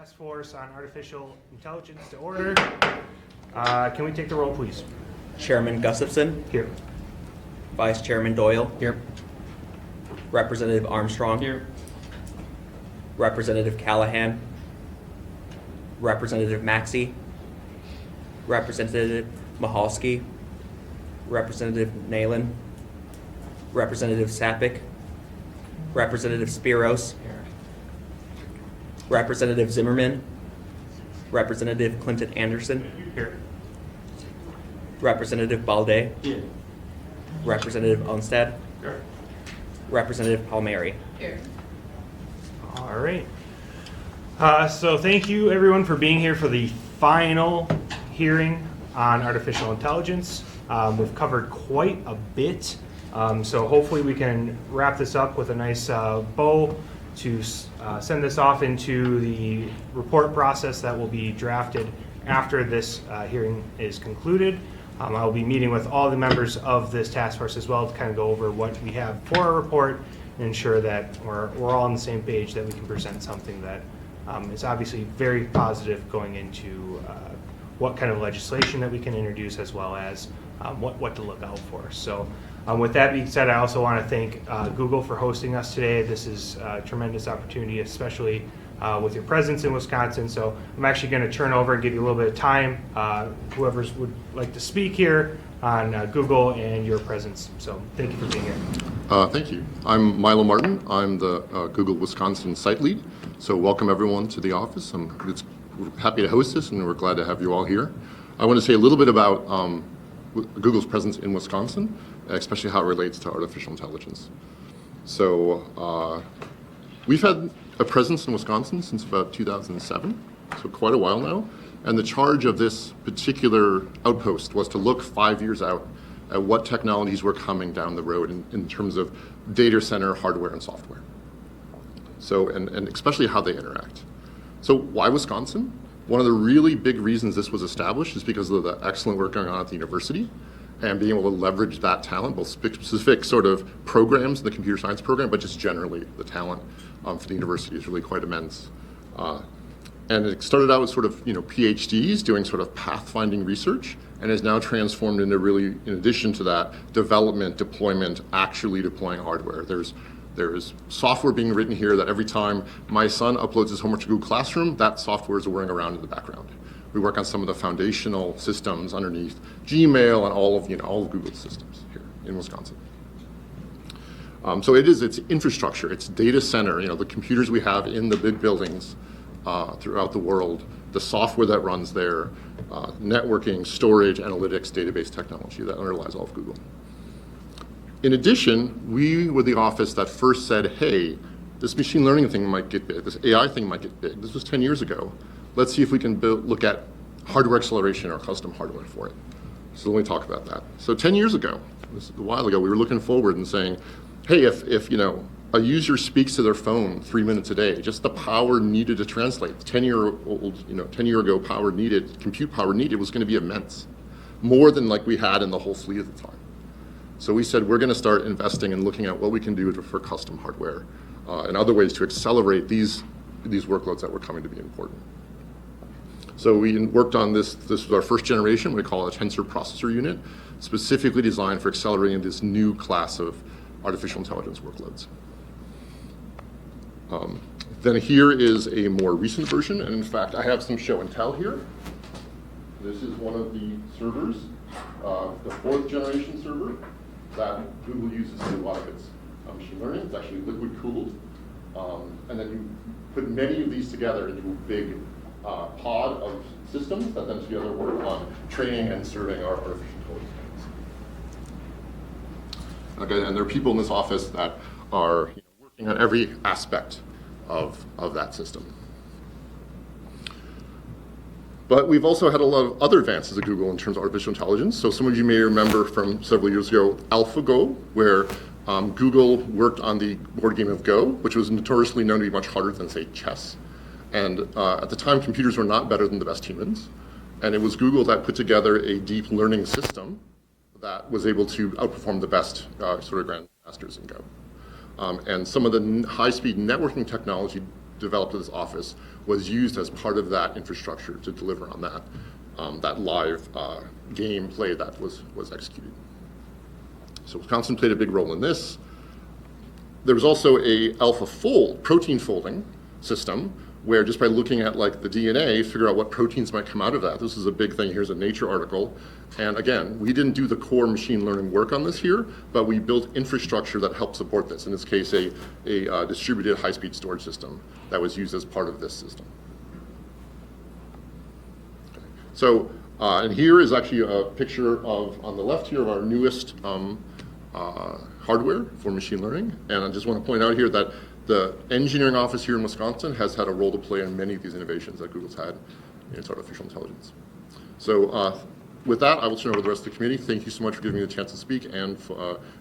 Task Force on Artificial Intelligence to order. Can we take the roll, please? Chairman Gustafson. Here. Vice Chairman Doyle. Here. Representative Armstrong. Here. Representative Callahan. Representative Maxey. Representative Mahalski. Representative Nalen. Representative Sapik. Representative Spiros. Representative Zimmerman. Representative Clinton Anderson. Here. Representative Balde. Here. Representative Onstad. Here. Representative Palmieri. Here. All right. So thank you everyone for being here for the final hearing on artificial intelligence. We've covered quite a bit, so hopefully we can wrap this up with a nice bow to send this off into the report process that will be drafted after this hearing is concluded. I will be meeting with all the members of this task force as well to kind of go over what we have for our report and ensure that we're all on the same page, that we can present something that is obviously very positive going into what kind of legislation that we can introduce, as well as what to look out for. So with that being said, I also want to thank Google for hosting us today. This is a tremendous opportunity, especially with your presence in Wisconsin. So I'm actually going to turn over and give you a little bit of time, whoever would like to speak here on Google and your presence. So thank you for being here. Thank you. I'm Milo Martin. I'm the Google Wisconsin site lead. So welcome everyone to the office. We're happy to host this, and we're glad to have you all here. I want to say a little bit about Google's presence in Wisconsin, especially how it relates to artificial intelligence. So we've had a presence in Wisconsin since about 2007, so quite a while now. And the charge of this particular outpost was to look 5 years out at what technologies were coming down the road in terms of data center hardware and software. So, and especially how they interact. So why Wisconsin? One of the really big reasons this was established is because of the excellent work going on at the university and being able to leverage that talent, both specific sort of programs in the computer science program, but just generally the talent for the university is really quite immense. And it started out with sort of, PhDs doing sort of pathfinding research, and has now transformed into really, in addition to that, development, deployment, actually deploying hardware. There's software being written here that every time my son uploads his homework to Google Classroom, that software is whirring around in the background. We work on some of the foundational systems underneath Gmail and all of Google's systems here in Wisconsin. So it's infrastructure, it's data center, the computers we have in the big buildings throughout the world, the software that runs there, networking, storage, analytics, database technology that underlies all of Google. In addition, we were the office that first said, hey, this machine learning thing might get big, this AI thing might get big. This was 10 years ago. Let's see if we can look at hardware acceleration or custom hardware for it. So let me talk about that. So 10 years ago, this is a while ago, we were looking forward and saying, hey, if a user speaks to their phone 3 minutes a day, just the power needed to translate, 10 year ago compute power needed was going to be immense, more than like we had in the whole fleet at the time. So we said we're going to start investing and looking at what we can do for custom hardware and other ways to accelerate these workloads that were coming to be important. So we worked on this. This was our first generation. We call it a tensor processor unit, specifically designed for accelerating this new class of artificial intelligence workloads. Then here is a more recent version, and in fact, I have some show and tell here. This is one of the servers, the 4th generation server that Google uses to do a lot of its machine learning. It's actually liquid cooled, and then you put many of these together into a big pod of systems that then together work on training and serving our artificial intelligence. Okay, and there are people in this office that are working on every aspect of that system. But we've also had a lot of other advances at Google in terms of artificial intelligence. So some of you may remember from several years ago, AlphaGo, where Google worked on the board game of Go, which was notoriously known to be much harder than, say, chess. And at the time, computers were not better than the best humans. And it was Google that put together a deep learning system that was able to outperform the best sort of grandmasters in Go. And some of the high-speed networking technology developed at this office was used as part of that infrastructure to deliver on that live gameplay that was executed. So Wisconsin played a big role in this. There was also a AlphaFold protein folding system where just by looking at like the DNA, figure out what proteins might come out of that. This is a big thing. Here's a Nature article. And again, we didn't do the core machine learning work on this here, but we built infrastructure that helped support this. In this case, a distributed high-speed storage system that was used as part of this system. Okay. So, and here is actually a picture of, on the left here, of our newest hardware for machine learning. And I just want to point out here that the engineering office here in Wisconsin has had a role to play in many of these innovations that Google's had in its artificial intelligence. So with that, I will turn over the rest of the committee. Thank you so much for giving me the chance to speak, and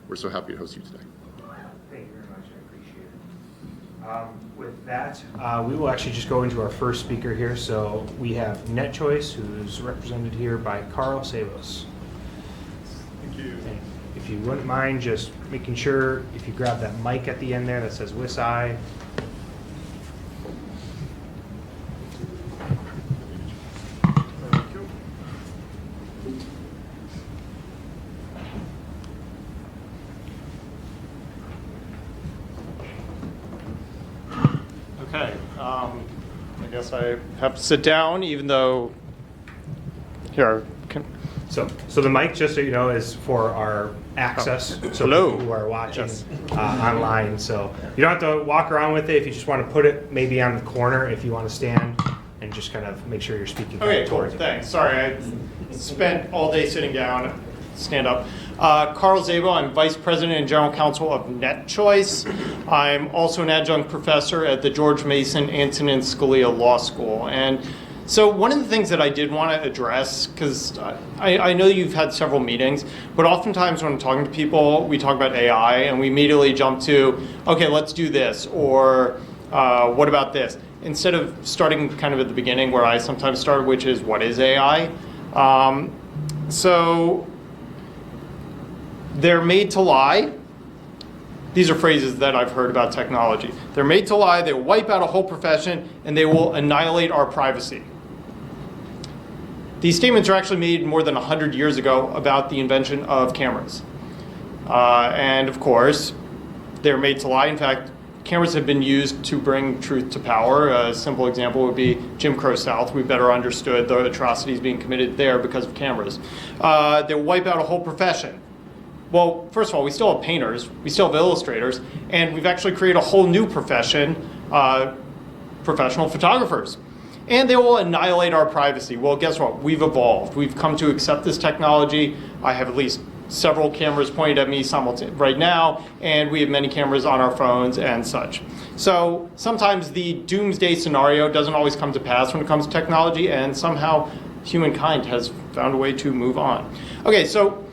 we're so happy to host you today. Thank you very much. I appreciate it. With that, we will actually just go into our first speaker here. So we have NetChoice, who's represented here by Carl Savos. Thank you. And if you wouldn't mind just making sure if you grab that mic at the end there that says WISI. Okay, I guess I have to sit down, even though, here, So the mic, just so you know, is for our access. So Hello. people who are watching Yes. online. So you don't have to walk around with it. If you just want to put it maybe on the corner, if you want to stand and just kind of make sure you're speaking okay, cool, towards it. thanks. Sorry, I spent all day sitting down. Stand up. Carl Zabel, I'm Vice President and General Counsel of NetChoice. I'm also an adjunct professor at the George Mason Antonin Scalia Law School. And so one of the things that I did want to address, because I know you've had several meetings, but oftentimes when I'm talking to people, we talk about AI and we immediately jump to, okay, let's do this, or what about this? Instead of starting kind of at the beginning where I sometimes start, which is what is AI? So they're made to lie. These are phrases that I've heard about technology. They're made to lie, they will wipe out a whole profession, and they will annihilate our privacy. These statements are actually made more than 100 years ago about the invention of cameras. And of course, they're made to lie. In fact, cameras have been used to bring truth to power. A simple example would be Jim Crow South. We better understood the atrocities being committed there because of cameras. They'll wipe out a whole profession. Well, first of all, we still have painters, we still have illustrators, and we've actually created a whole new profession, professional photographers. And they will annihilate our privacy. Well, guess what? We've evolved. We've come to accept this technology. I have at least several cameras pointed at me right now, and we have many cameras on our phones and such. So sometimes the doomsday scenario doesn't always come to pass when it comes to technology, and somehow humankind has found a way to move on. Okay, so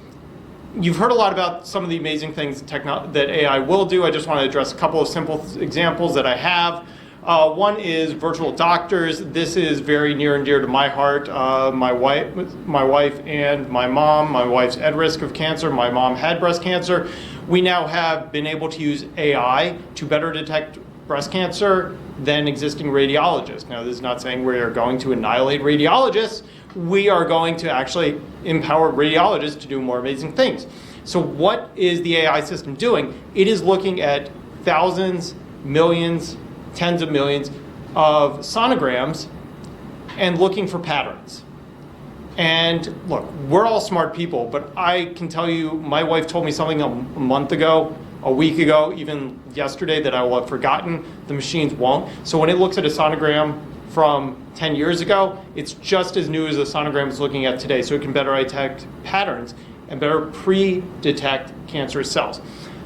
you've heard a lot about some of the amazing things that AI will do. I just want to address a couple of simple examples that I have. One is virtual doctors. This is very near and dear to my heart. My wife and my mom. My wife's at risk of cancer. My mom had breast cancer. We now have been able to use AI to better detect breast cancer than existing radiologists. Now, this is not saying we are going to annihilate radiologists. We are going to actually empower radiologists to do more amazing things. So what is the AI system doing? It is looking at thousands, millions, tens of millions of sonograms and looking for patterns. And look, we're all smart people, but I can tell you, my wife told me something a month ago, a week ago, even yesterday that I will have forgotten. The machines won't. So when it looks at a sonogram from 10 years ago, it's just as new as the sonogram is looking at today, so it can better detect patterns and better pre-detect cancerous cells.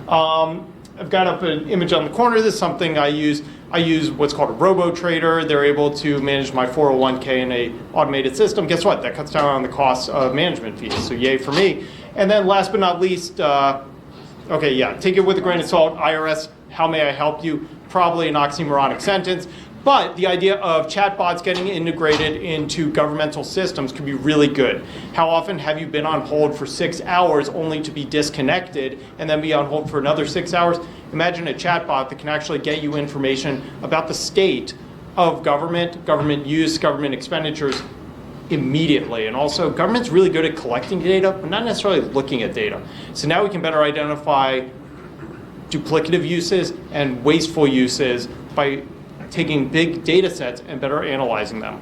I've got up an image on the corner. This is something I use. I use what's called a robo-trader. They're able to manage my 401k in an automated system. Guess what? That cuts down on the costs of management fees, so yay for me. And then last but not least, take it with a grain of salt. IRS, how may I help you? Probably an oxymoronic sentence. But the idea of chatbots getting integrated into governmental systems could be really good. How often have you been on hold for 6 hours only to be disconnected and then be on hold for another 6 hours? Imagine a chatbot that can actually get you information about the state of government use, government expenditures immediately. And also, government's really good at collecting data, but not necessarily looking at data. So now we can better identify duplicative uses and wasteful uses by taking big data sets and better analyzing them.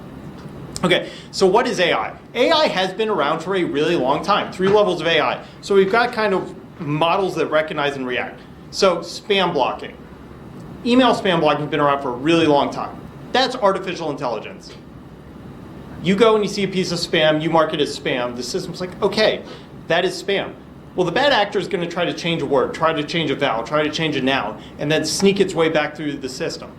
Okay, so what is AI? AI has been around for a really long time, 3 levels of AI. So we've got kind of models that recognize and react. So spam blocking. Email spam blocking has been around for a really long time. That's artificial intelligence. You go and you see a piece of spam, you mark it as spam, the system's like, okay, that is spam. Well, the bad actor is going to try to change a word, try to change a vowel, try to change a noun, and then sneak its way back through the system.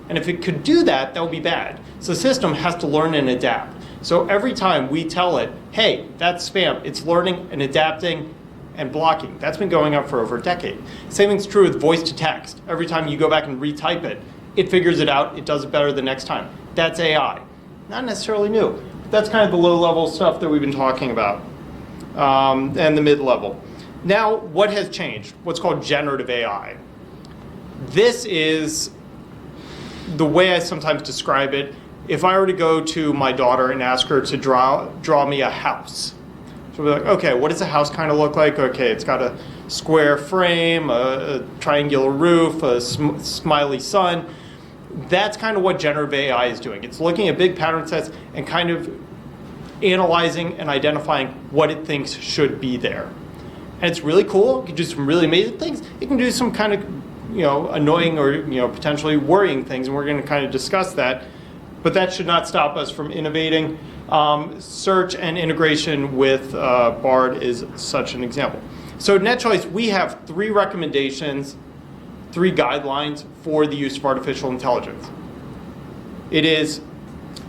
And if it could do that, that would be bad. So the system has to learn and adapt. So every time we tell it, hey, that's spam, it's learning and adapting and blocking. That's been going on for over a decade. Same thing's true with voice to text. Every time you go back and retype it, it figures it out, it does it better the next time. That's AI. Not necessarily new. But that's kind of the low-level stuff that we've been talking about, and the mid-level. Now, what has changed? What's called generative AI. This is the way I sometimes describe it. If I were to go to my daughter and ask her to draw me a house, she'll be like, okay, what does a house kind of look like? Okay, it's got a square frame, a triangular roof, a smiley sun. That's kind of what generative AI is doing. It's looking at big pattern sets and kind of analyzing and identifying what it thinks should be there. And it's really cool. It can do some really amazing things. It can do some kind of, annoying or, potentially worrying things, and we're going to kind of discuss that. But that should not stop us from innovating. Search and integration with Bard is such an example. So at NetChoice, we have 3 recommendations, 3 guidelines for the use of artificial intelligence. It is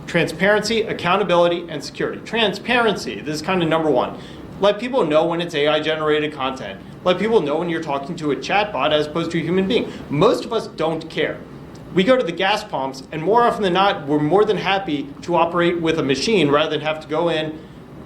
transparency, accountability, and security. Transparency, this is kind of number 1. Let people know when it's AI-generated content. Let people know when you're talking to a chatbot as opposed to a human being. Most of us don't care. We go to the gas pumps, and more often than not, we're more than happy to operate with a machine rather than have to go in,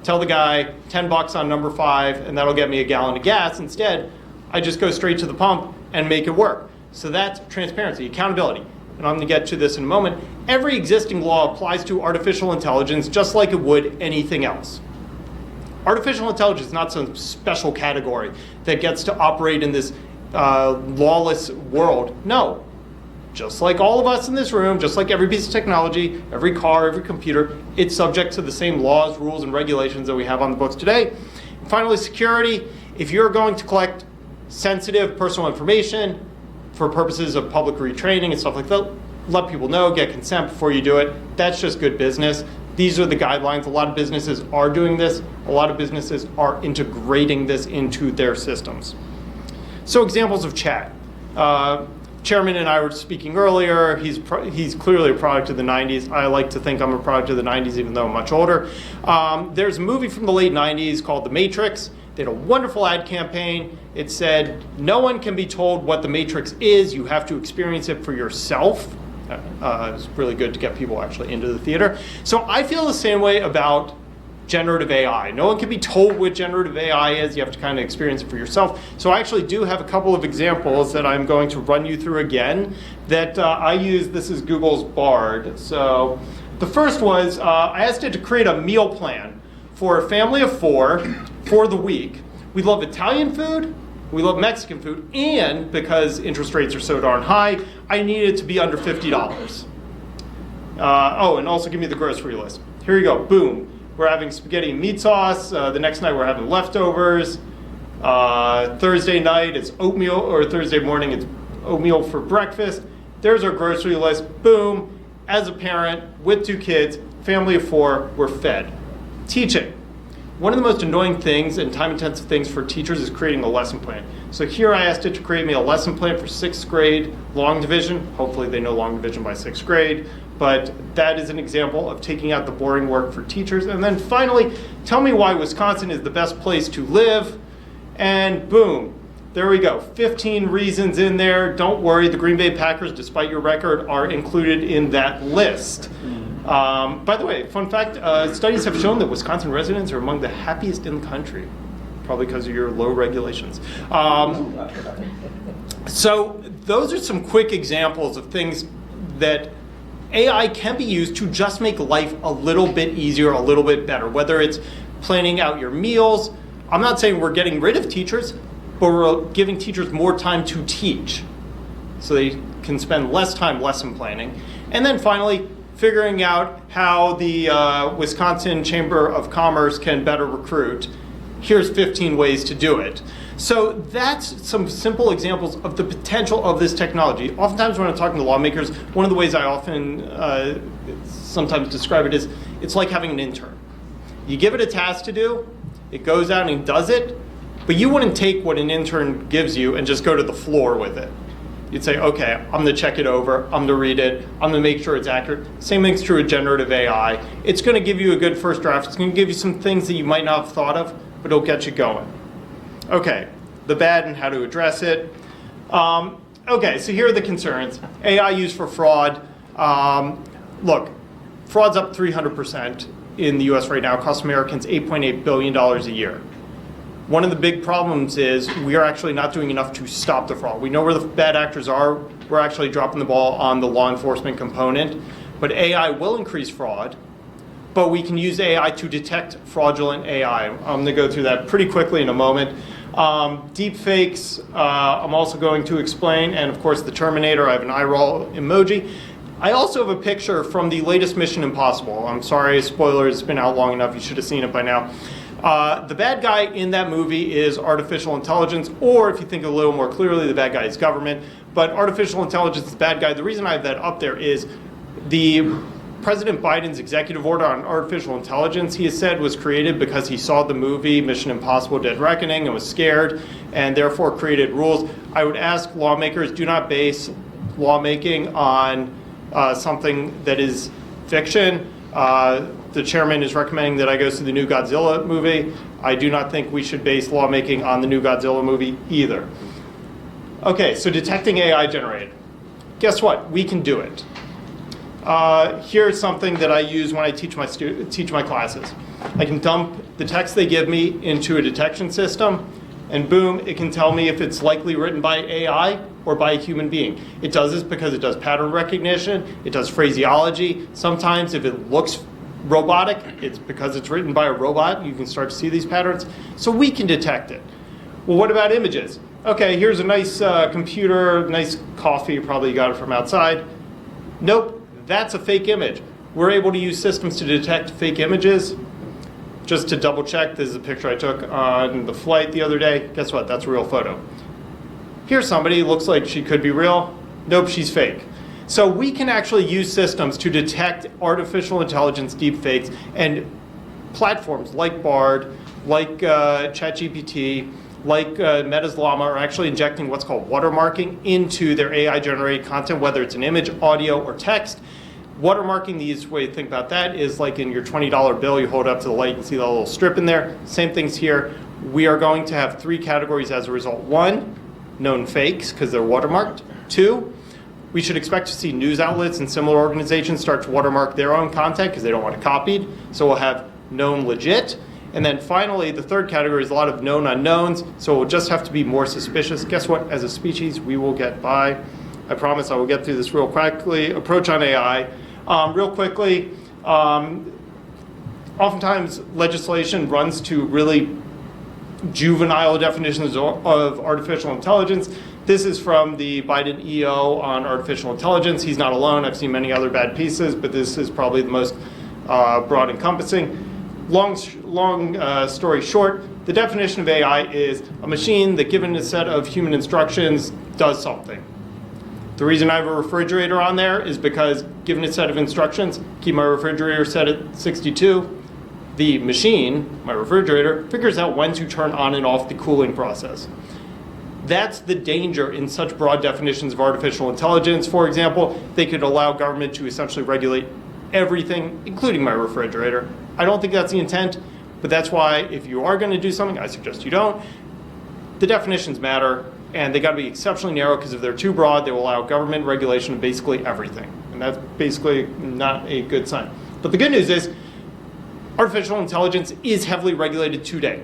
tell the guy $10 on number 5, and that'll get me a gallon of gas. Instead, I just go straight to the pump and make it work. So that's transparency, accountability. And I'm going to get to this in a moment. Every existing law applies to artificial intelligence just like it would anything else. Artificial intelligence is not some special category that gets to operate in this lawless world. No. Just like all of us in this room, just like every piece of technology, every car, every computer, it's subject to the same laws, rules, and regulations that we have on the books today. And finally, security. If you're going to collect sensitive personal information for purposes of public retraining and stuff like that, let people know, get consent before you do it. That's just good business. These are the guidelines. A lot of businesses are doing this. A lot of businesses are integrating this into their systems. So examples of chat. Chairman and I were speaking earlier. He's clearly a product of the 90s. I like to think I'm a product of the 90s, even though I'm much older. There's a movie from the late 90s called The Matrix. They had a wonderful ad campaign. It said, no one can be told what the Matrix is. You have to experience it for yourself. It's really good to get people actually into the theater. So I feel the same way about generative AI. No one can be told what generative AI is. You have to kind of experience it for yourself. So I actually do have a couple of examples that I'm going to run you through again that I use. This is Google's Bard. So the first was I asked it to create a meal plan for a family of 4 for the week. We love Italian food, we love Mexican food, and because interest rates are so darn high, I need it to be under $50. And also give me the grocery list. Here you go, boom. We're having spaghetti and meat sauce. The next night we're having leftovers. Thursday night it's oatmeal, or Thursday morning it's oatmeal for breakfast. There's our grocery list, boom. As a parent with 2 kids, family of 4, we're fed. Teaching. One of the most annoying things and time-intensive things for teachers is creating a lesson plan. So here I asked it to create me a lesson plan for 6th grade long division. Hopefully they know long division by 6th grade. But that is an example of taking out the boring work for teachers. And then finally, tell me why Wisconsin is the best place to live. And boom, there we go. 15 reasons in there. Don't worry, the Green Bay Packers, despite your record, are included in that list. By the way, fun fact, studies have shown that Wisconsin residents are among the happiest in the country, probably because of your low regulations. So those are some quick examples of things that AI can be used to just make life a little bit easier, a little bit better, whether it's planning out your meals. I'm not saying we're getting rid of teachers, but we're giving teachers more time to teach so they can spend less time lesson planning. And then finally, figuring out how the Wisconsin Chamber of Commerce can better recruit. Here's 15 ways to do it. So that's some simple examples of the potential of this technology. Oftentimes when I'm talking to lawmakers, one of the ways I often sometimes describe it is, it's like having an intern. You give it a task to do, it goes out and does it, but you wouldn't take what an intern gives you and just go to the floor with it. You'd say, okay, I'm gonna check it over, I'm gonna read it, I'm gonna make sure it's accurate. Same thing's true with generative AI. It's gonna give you a good first draft. It's gonna give you some things that you might not have thought of, but it'll get you going. Okay, the bad and how to address it. Okay, so here are the concerns. AI used for fraud. Look, fraud's up 300% in the US right now. It costs Americans $8.8 billion a year. One of the big problems is we are actually not doing enough to stop the fraud. We know where the bad actors are. We're actually dropping the ball on the law enforcement component. But AI will increase fraud. But we can use AI to detect fraudulent AI. I'm going to go through that pretty quickly in a moment. Deep fakes, I'm also going to explain. And of course, the Terminator, I have an eye roll emoji. I also have a picture from the latest Mission Impossible. I'm sorry, spoilers, it's been out long enough. You should have seen it by now. The bad guy in that movie is artificial intelligence, or if you think a little more clearly, the bad guy is government. But artificial intelligence is the bad guy. The reason I have that up there is the President Biden's executive order on artificial intelligence, he has said, was created because he saw the movie Mission Impossible Dead Reckoning and was scared and therefore created rules. I would ask lawmakers, do not base lawmaking on something that is fiction. The chairman is recommending that I go see the new Godzilla movie. I do not think we should base lawmaking on the new Godzilla movie either. Okay, so detecting AI generated. Guess what? We can do it. Here's something that I use when I teach my classes. I can dump the text they give me into a detection system, and boom, it can tell me if it's likely written by AI or by a human being. It does this because it does pattern recognition, it does phraseology. Sometimes if it looks robotic, it's because it's written by a robot. You can start to see these patterns. So we can detect it. Well, what about images? Okay, here's a nice computer, nice coffee, you probably got it from outside. Nope, that's a fake image. We're able to use systems to detect fake images. Just to double check, this is a picture I took on the flight the other day. Guess what? That's a real photo. Here's somebody, looks like she could be real. Nope, she's fake. So we can actually use systems to detect artificial intelligence deepfakes, and platforms like Bard, like ChatGPT, like Meta's Llama are actually injecting what's called watermarking into their AI-generated content, whether it's an image, audio, or text. Watermarking, the easiest way to think about that is like in your $20 bill, you hold it up to the light and see the little strip in there. Same things here. We are going to have 3 categories as a result. 1, known fakes, because they're watermarked. 2, we should expect to see news outlets and similar organizations start to watermark their own content because they don't want it copied. So we'll have known legit. And then finally, the third category is a lot of known unknowns. So we'll just have to be more suspicious. Guess what? As a species, we will get by. I promise I will get through this real quickly. Approach on AI. Real quickly, oftentimes legislation runs to really juvenile definitions of artificial intelligence. This is from the Biden EO on artificial intelligence. He's not alone. I've seen many other bad pieces, but this is probably the most broad encompassing. Long story short, the definition of AI is a machine that, given a set of human instructions, does something. The reason I have a refrigerator on there is because, given a set of instructions, keep my refrigerator set at 62, the machine, my refrigerator, figures out when to turn on and off the cooling process. That's the danger in such broad definitions of artificial intelligence. For example, they could allow government to essentially regulate everything, including my refrigerator. I don't think that's the intent, but that's why if you are going to do something, I suggest you don't. The definitions matter, and they got to be exceptionally narrow, because if they're too broad, they will allow government regulation of basically everything. And that's basically not a good sign. But the good news is, artificial intelligence is heavily regulated today.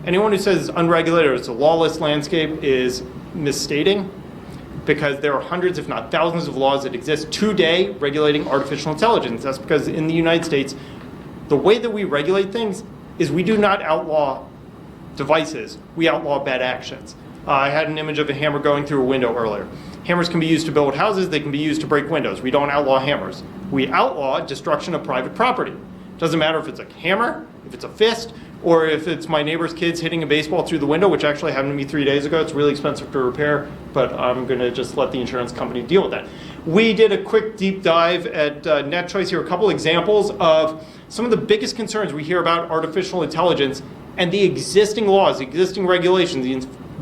Anyone who says it's unregulated or it's a lawless landscape is misstating. because there are hundreds, if not thousands, of laws that exist today regulating artificial intelligence. That's because in the United States, the way that we regulate things is we do not outlaw devices, we outlaw bad actions. I had an image of a hammer going through a window earlier. Hammers can be used to build houses, they can be used to break windows. We don't outlaw hammers. We outlaw destruction of private property. Doesn't matter if it's a hammer, if it's a fist, or if it's my neighbor's kids hitting a baseball through the window, which actually happened to me 3 days ago. It's really expensive to repair, but I'm gonna just let the insurance company deal with that. We did a quick deep dive at NetChoice here, a couple examples of some of the biggest concerns we hear about artificial intelligence and the existing laws, the existing regulations, the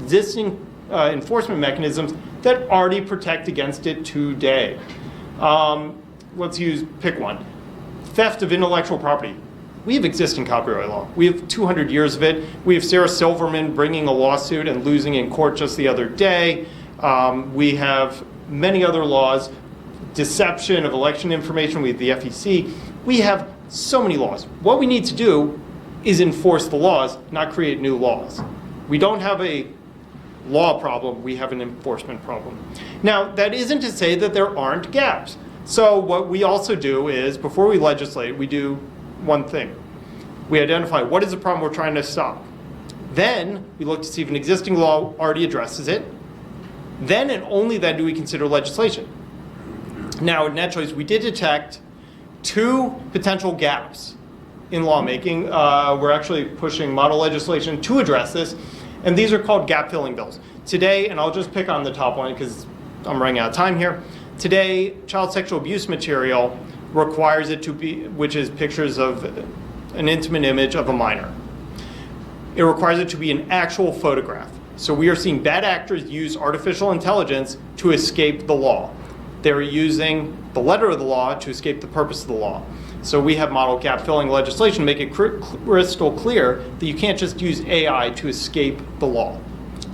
existing enforcement mechanisms that already protect against it today. Let's pick one. Theft of intellectual property. We have existing copyright law. We have 200 years of it. We have Sarah Silverman bringing a lawsuit and losing in court just the other day. We have many other laws, deception of election information. We have the FEC. We have so many laws. What we need to do is enforce the laws, not create new laws. We don't have a law problem, we have an enforcement problem. Now, that isn't to say that there aren't gaps. So what we also do is, before we legislate, we do one thing. We identify what is the problem we're trying to stop. Then we look to see if an existing law already addresses it. Then and only then do we consider legislation. Now at NetChoice, we did detect 2 potential gaps in lawmaking. We're actually pushing model legislation to address this, and these are called gap-filling bills. Today, and I'll just pick on the top one because I'm running out of time here. Today, child sexual abuse material requires it to be, which is pictures of an intimate image of a minor. It requires it to be an actual photograph. So we are seeing bad actors use artificial intelligence to escape the law. They're using the letter of the law to escape the purpose of the law. So we have model gap filling legislation to make it crystal clear that you can't just use AI to escape the law.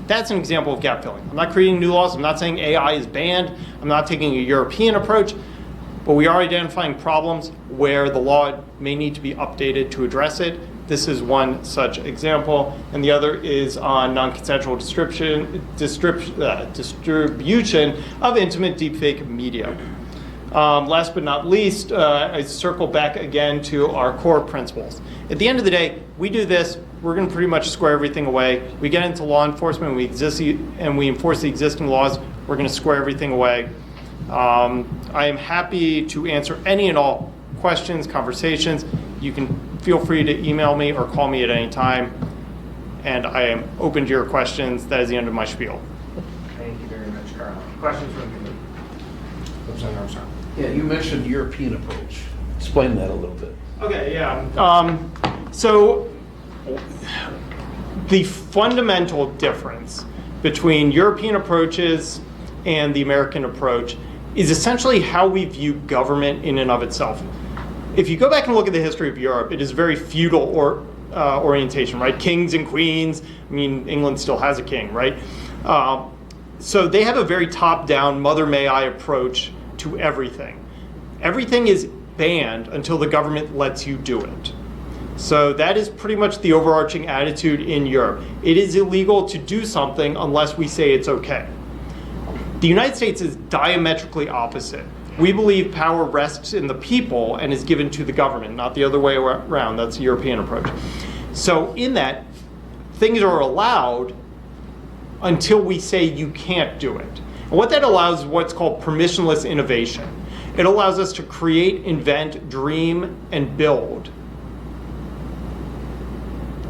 That's an example of gap filling. I'm not creating new laws. I'm not saying AI is banned. I'm not taking a European approach. But we are identifying problems where the law may need to be updated to address it. This is one such example. And the other is on non-consensual distribution of intimate deepfake media. Last but not least, I circle back again to our core principles. At the end of the day, we do this, we're going to pretty much square everything away. We get into law enforcement, and we enforce the existing laws, we're going to square everything away. I am happy to answer any and all questions, conversations. You can feel free to email me or call me at any time, and I am open to your questions. That is the end of my spiel. Thank you very much, Carl. Questions from the committee? Representative Armstrong. Yeah, you mentioned European approach. Explain that a little bit. Okay, yeah. So the fundamental difference between European approaches and the American approach is essentially how we view government in and of itself. If you go back and look at the history of Europe, it is very feudal orientation, right? Kings and queens. I mean, England still has a king, right? So they have a very top-down, mother may I approach to everything. Everything is banned until the government lets you do it. So that is pretty much the overarching attitude in Europe. It is illegal to do something unless we say it's okay. The United States is diametrically opposite. We believe power rests in the people and is given to the government, not the other way around. That's the European approach. So in that, things are allowed until we say you can't do it. And what that allows is what's called permissionless innovation. It allows us to create, invent, dream, and build.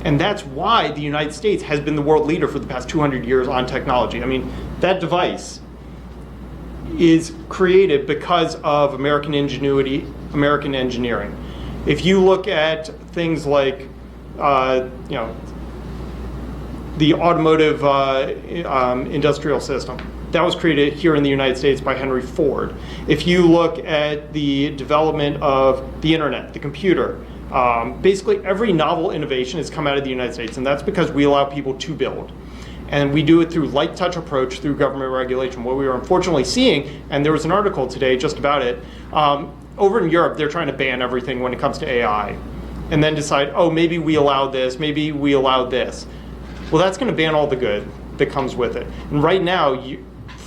And that's why the United States has been the world leader for the past 200 years on technology. I mean, that device is created because of American ingenuity, American engineering. If you look at things like, the automotive industrial system, that was created here in the United States by Henry Ford. If you look at the development of the internet, the computer, basically every novel innovation has come out of the United States, and that's because we allow people to build. And we do it through light touch approach through government regulation. What we are unfortunately seeing, and there was an article today just about it, over in Europe, they're trying to ban everything when it comes to AI, and then decide, oh, maybe we allow this, maybe we allow this. Well, that's going to ban all the good that comes with it. And right now,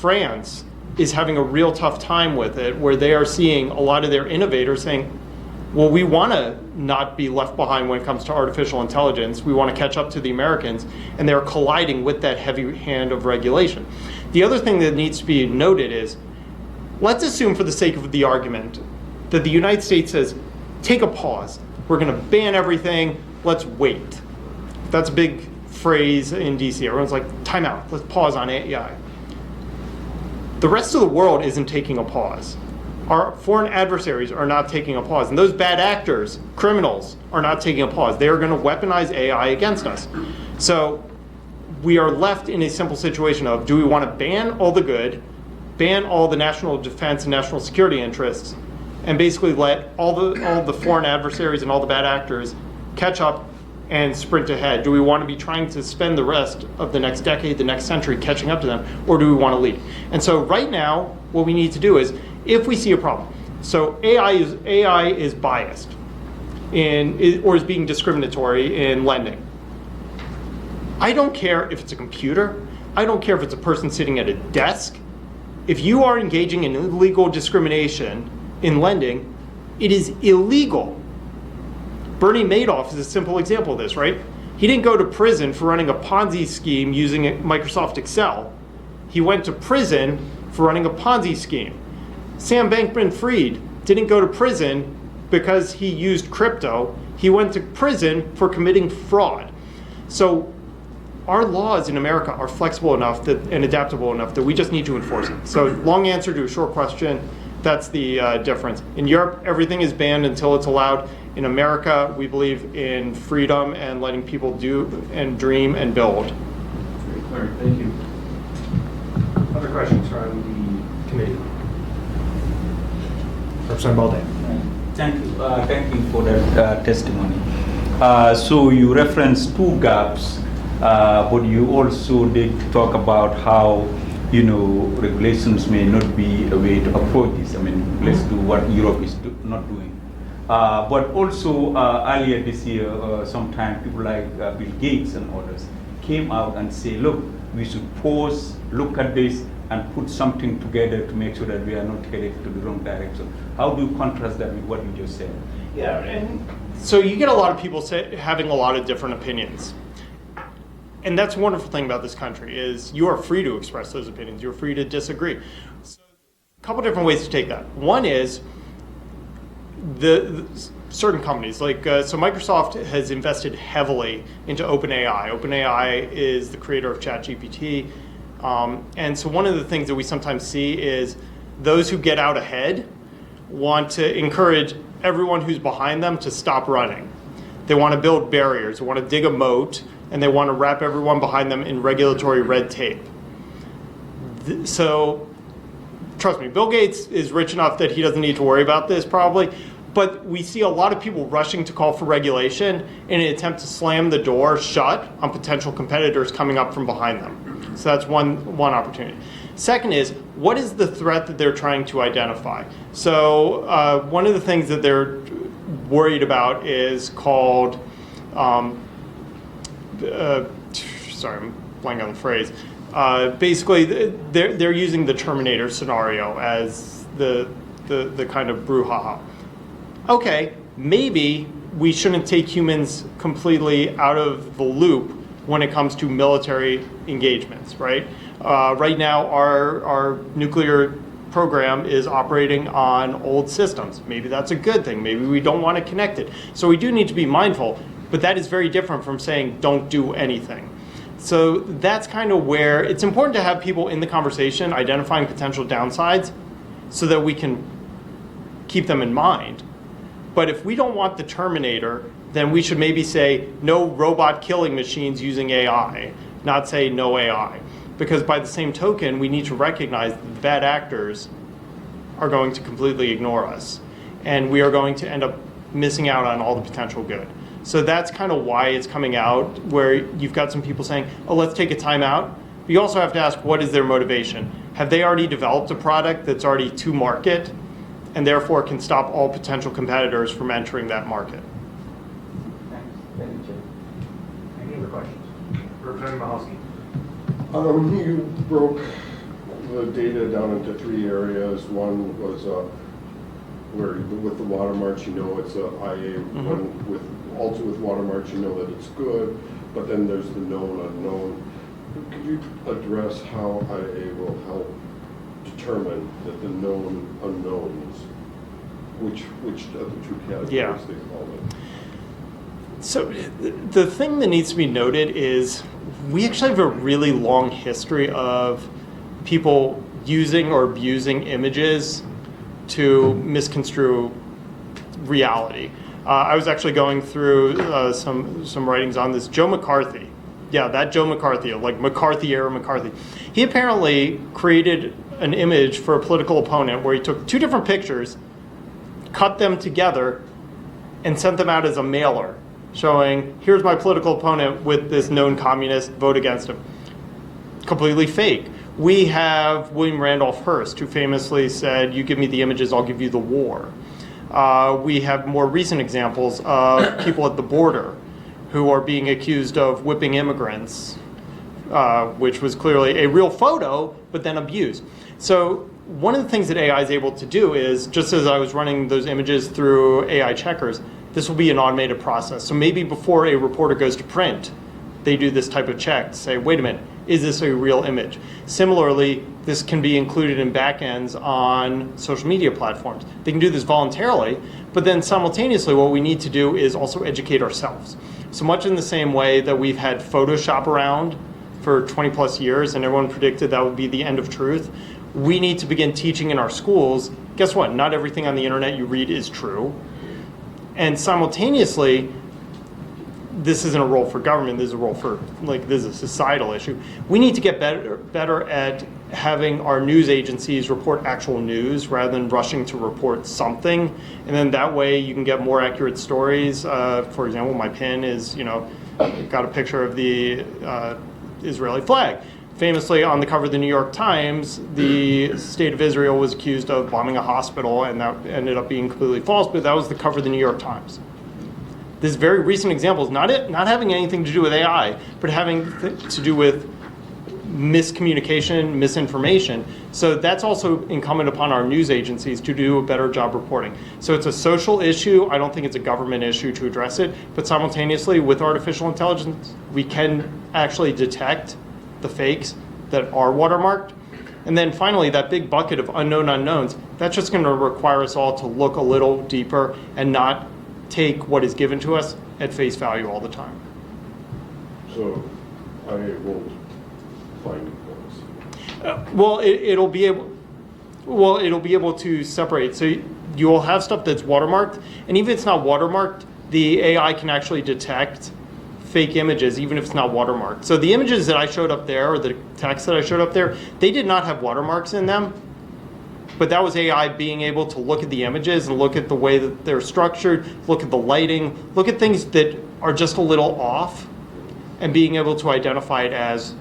France is having a real tough time with it, where they are seeing a lot of their innovators saying, well, we want to not be left behind when it comes to artificial intelligence. We want to catch up to the Americans, and they're colliding with that heavy hand of regulation. The other thing that needs to be noted is, let's assume for the sake of the argument that the United States says, take a pause. We're going to ban everything. Let's wait. That's a big phrase in DC. Everyone's like, time out. Let's pause on AI. The rest of the world isn't taking a pause. Our foreign adversaries are not taking a pause. And those bad actors, criminals, are not taking a pause. They are going to weaponize AI against us. So we are left in a simple situation of, do we want to ban all the good, ban all the national defense and national security interests, and basically let all the foreign adversaries and all the bad actors catch up and sprint ahead? Do we want to be trying to spend the rest of the next decade, the next century catching up to them, or do we want to lead? And so right now, what we need to do is, if we see a problem, so AI is biased or is being discriminatory in lending. I don't care if it's a computer. I don't care if it's a person sitting at a desk. If you are engaging in illegal discrimination in lending, it is illegal. Bernie Madoff is a simple example of this, right? He didn't go to prison for running a Ponzi scheme using Microsoft Excel. He went to prison for running a Ponzi scheme. Sam Bankman-Fried didn't go to prison because he used crypto. He went to prison for committing fraud. So our laws in America are flexible enough and adaptable enough that we just need to enforce it. So long answer to a short question, that's the difference. In Europe, everything is banned until it's allowed. In America, we believe in freedom and letting people do and dream and build. Very clear, thank you. Other questions from the committee? Representative Balday. Thank you for that testimony. So you referenced two gaps, but you also did talk about how regulations may not be a way to approach this. I mean, let's do what Europe is not doing. But also earlier this year, sometime people like Bill Gates and others came out and say, look, we should pause, look at this, and put something together to make sure that we are not headed to the wrong direction. How do you contrast that with what you just said? Yeah, and so you get a lot of people having a lot of different opinions. And that's a wonderful thing about this country is you are free to express those opinions. You're free to disagree. So a couple different ways to take that. One is the certain companies, like so Microsoft has invested heavily into OpenAI. OpenAI is the creator of ChatGPT. And so one of the things that we sometimes see is those who get out ahead want to encourage everyone who's behind them to stop running. They want to build barriers, they want to dig a moat, and they want to wrap everyone behind them in regulatory red tape. So trust me, Bill Gates is rich enough that he doesn't need to worry about this probably, but we see a lot of people rushing to call for regulation in an attempt to slam the door shut on potential competitors coming up from behind them. So that's one opportunity. Second is, what is the threat that they're trying to identify? So one of the things that they're worried about is called, sorry, I'm blanking on the phrase. Basically, they're using the Terminator scenario as the kind of brouhaha. Okay, maybe we shouldn't take humans completely out of the loop when it comes to military engagements, right? Right now, our nuclear program is operating on old systems. Maybe that's a good thing. Maybe we don't want to connect it. So we do need to be mindful, but that is very different from saying don't do anything. So that's kind of where it's important to have people in the conversation identifying potential downsides so that we can keep them in mind. But if we don't want the Terminator, then we should maybe say no robot killing machines using AI, not say no AI. Because by the same token, we need to recognize that the bad actors are going to completely ignore us. And we are going to end up missing out on all the potential good. So that's kind of why it's coming out, where you've got some people saying, oh, let's take a time out. But you also have to ask, what is their motivation? Have they already developed a product that's already to market and therefore can stop all potential competitors from entering that market? Thank you. Any other questions? Representative Mahalski. You broke the data down into 3 areas. One was where with the watermarks, you know it's a IA. One with also with watermarks, you know that it's good. But then there's the known unknown. Could you address how IA will help determine that the known unknowns, which of the two categories they fall in? So the thing that needs to be noted is we actually have a really long history of people using or abusing images to misconstrue reality. I was actually going through some writings on this. Joe McCarthy, yeah, that Joe McCarthy, like McCarthy era McCarthy. He apparently created an image for a political opponent where he took 2 different pictures, cut them together, and sent them out as a mailer, showing, here's my political opponent with this known communist, vote against him. Completely fake. We have William Randolph Hearst, who famously said, you give me the images, I'll give you the war. We have more recent examples of people at the border who are being accused of whipping immigrants, which was clearly a real photo, but then abused. So one of the things that AI is able to do is, just as I was running those images through AI checkers, this will be an automated process. So maybe before a reporter goes to print, they do this type of check to say, wait a minute, is this a real image? Similarly, this can be included in backends on social media platforms. They can do this voluntarily, but then simultaneously what we need to do is also educate ourselves. So much in the same way that we've had Photoshop around for 20 plus years and everyone predicted that would be the end of truth, we need to begin teaching in our schools, guess what, not everything on the internet you read is true. And simultaneously, this isn't a role for government, this is a role for, this is a societal issue. We need to get better at having our news agencies report actual news rather than rushing to report something. And then that way you can get more accurate stories. For example, my pin is, got a picture of the Israeli flag. Famously, on the cover of the New York Times, the state of Israel was accused of bombing a hospital, and that ended up being completely false, but that was the cover of the New York Times. This very recent example is not having anything to do with AI, but having to do with miscommunication, misinformation. So that's also incumbent upon our news agencies to do a better job reporting. So it's a social issue. I don't think it's a government issue to address it, but simultaneously with artificial intelligence, we can actually detect the fakes that are watermarked. And then finally, that big bucket of unknown unknowns, that's just going to require us all to look a little deeper and not take what is given to us at face value all the time. So I won't find it for us. It'll be able to separate. So you will have stuff that's watermarked, and even if it's not watermarked, the AI can actually detect fake images, even if it's not watermarked. So the images that I showed up there, or the text that I showed up there, they did not have watermarks in them, but that was AI being able to look at the images and look at the way that they're structured, look at the lighting, look at things that are just a little off, and being able to identify it as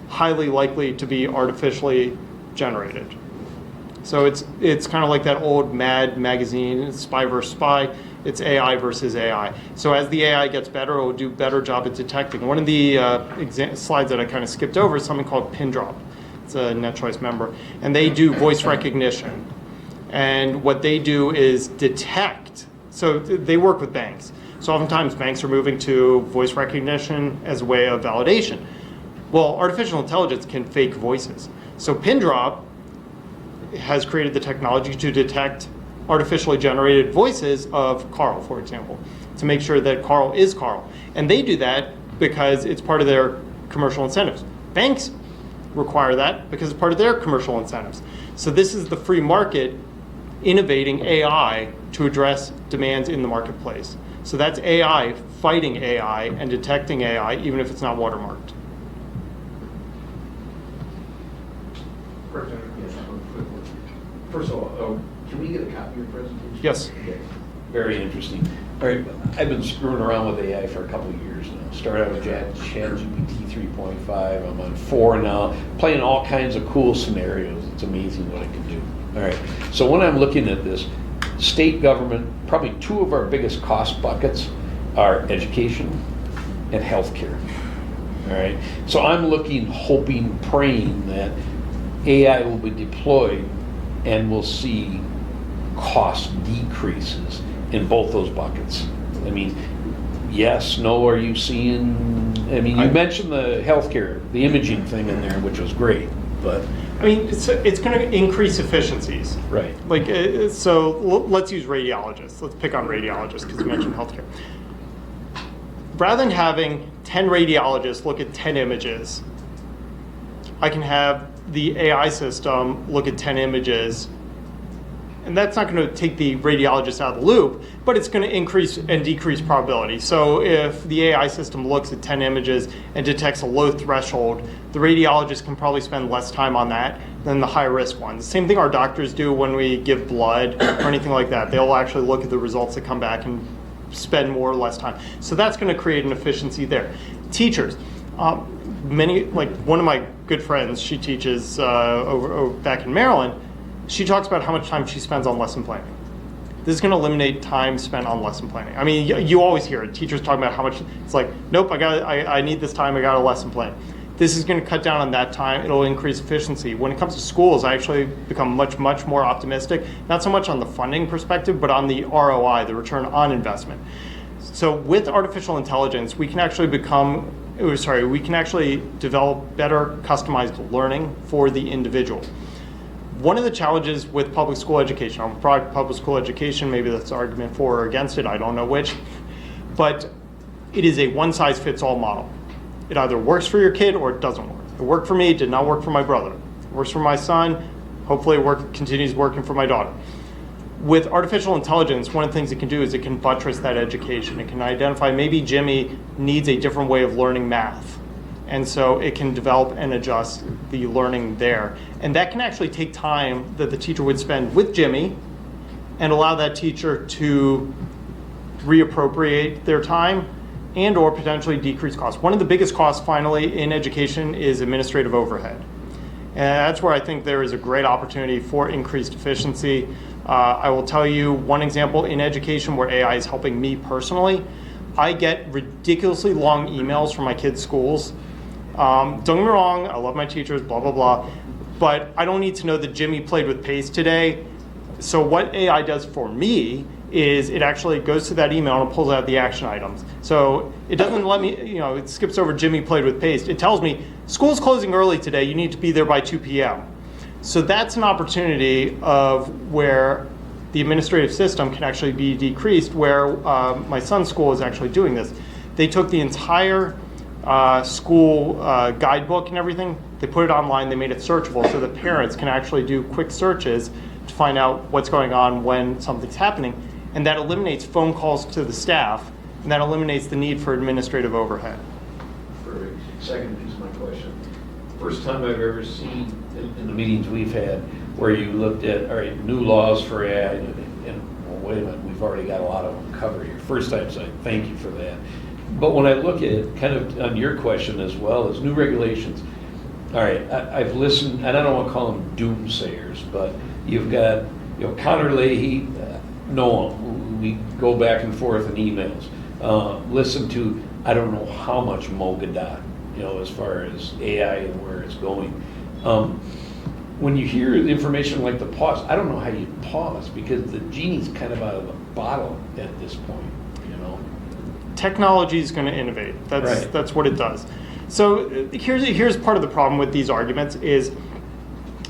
highly likely to be artificially generated. So it's kind of like that old Mad magazine, Spy versus Spy. It's AI versus AI. So as the AI gets better, it will do a better job at detecting. One of the slides that I kind of skipped over is something called PinDrop. It's a NetChoice member. And they do voice recognition. And what they do is detect. So they work with banks. So oftentimes banks are moving to voice recognition as a way of validation. Well, artificial intelligence can fake voices. So PinDrop has created the technology to detect artificially generated voices of Carl, for example, to make sure that Carl is Carl. And they do that because it's part of their commercial incentives. Banks require that because it's part of their commercial incentives. So this is the free market innovating AI to address demands in the marketplace. So that's AI fighting AI and detecting AI, even if it's not watermarked. First of all, can we get a copy of your presentation? Yes. Okay. Very interesting. All right, I've been screwing around with AI for a couple of years now. Started out with ChatGPT 3.5. I'm on 4 now, playing all kinds of cool scenarios. It's amazing what it can do. All right, so when I'm looking at this, state government, probably 2 of our biggest cost buckets are education and healthcare. All right, so I'm looking, hoping, praying that AI will be deployed and we'll see cost decreases in both those buckets? I mean, yes, no, are you seeing, I mean, you mentioned the healthcare, the imaging thing in there, which was great, but, I mean, it's going to increase efficiencies. right. Like, so let's use radiologists. Let's pick on radiologists because you mentioned healthcare. Rather than having 10 radiologists look at 10 images, I can have the AI system look at 10 images, and that's not going to take the radiologist out of the loop, but it's going to increase and decrease probability. So if the AI system looks at 10 images and detects a low threshold, the radiologist can probably spend less time on that than the high risk ones. Same thing our doctors do when we give blood or anything like that. They'll actually look at the results that come back and spend more or less time. So that's going to create an efficiency there. Teachers, many, like one of my good friends, she teaches over back in Maryland. She talks about how much time she spends on lesson planning. This is going to eliminate time spent on lesson planning. I mean, you always hear it. Teachers talking about how much, it's like, nope, I need this time, I got a lesson plan. This is going to cut down on that time. It'll increase efficiency. When it comes to schools, I actually become much more optimistic, not so much on the funding perspective, but on the ROI, the return on investment. So with artificial intelligence, we can actually we can actually develop better customized learning for the individual. One of the challenges with public school education, I'm a product of public school education, maybe that's an argument for or against it, I don't know which, but it is a one-size-fits-all model. It either works for your kid or it doesn't work. It worked for me, it did not work for my brother. It works for my son, hopefully it continues working for my daughter. With artificial intelligence, one of the things it can do is it can buttress that education. It can identify maybe Jimmy needs a different way of learning math. And so it can develop and adjust the learning there. And that can actually take time that the teacher would spend with Jimmy and allow that teacher to reappropriate their time and or potentially decrease costs. One of the biggest costs finally in education is administrative overhead. And that's where I think there is a great opportunity for increased efficiency. I will tell you one example in education where AI is helping me personally. I get ridiculously long emails from my kids' schools. Don't get me wrong, I love my teachers, blah, blah, blah. But I don't need to know that Jimmy played with paste today. So what AI does for me is it actually goes to that email and pulls out the action items. So it doesn't let me, it skips over Jimmy played with paste. It tells me, school's closing early today, you need to be there by 2 p.m. So that's an opportunity of where the administrative system can actually be decreased, where my son's school is actually doing this. They took the entire school guidebook and everything, they put it online, they made it searchable so that parents can actually do quick searches to find out what's going on when something's happening. And that eliminates phone calls to the staff, and that eliminates the need for administrative overhead. Perfect. Second piece of my question. First time I've ever seen in the meetings we've had where you looked at, all right, new laws for AI, and well, wait a minute, we've already got a lot of them covered here. First time, so thank you for that. But when I look at kind of on your question as well as new regulations, all right, I've listened, and I don't want to call them doomsayers, but you've got, Connor Leahy, know him. We go back and forth in emails. Listen to, I don't know how much Mo Gadot, as far as AI and where it's going. When you hear information like the pause, I don't know how you pause because the genie's kind of out of the bottle at this point, Technology is going to innovate. That's what it does. So here's part of the problem with these arguments is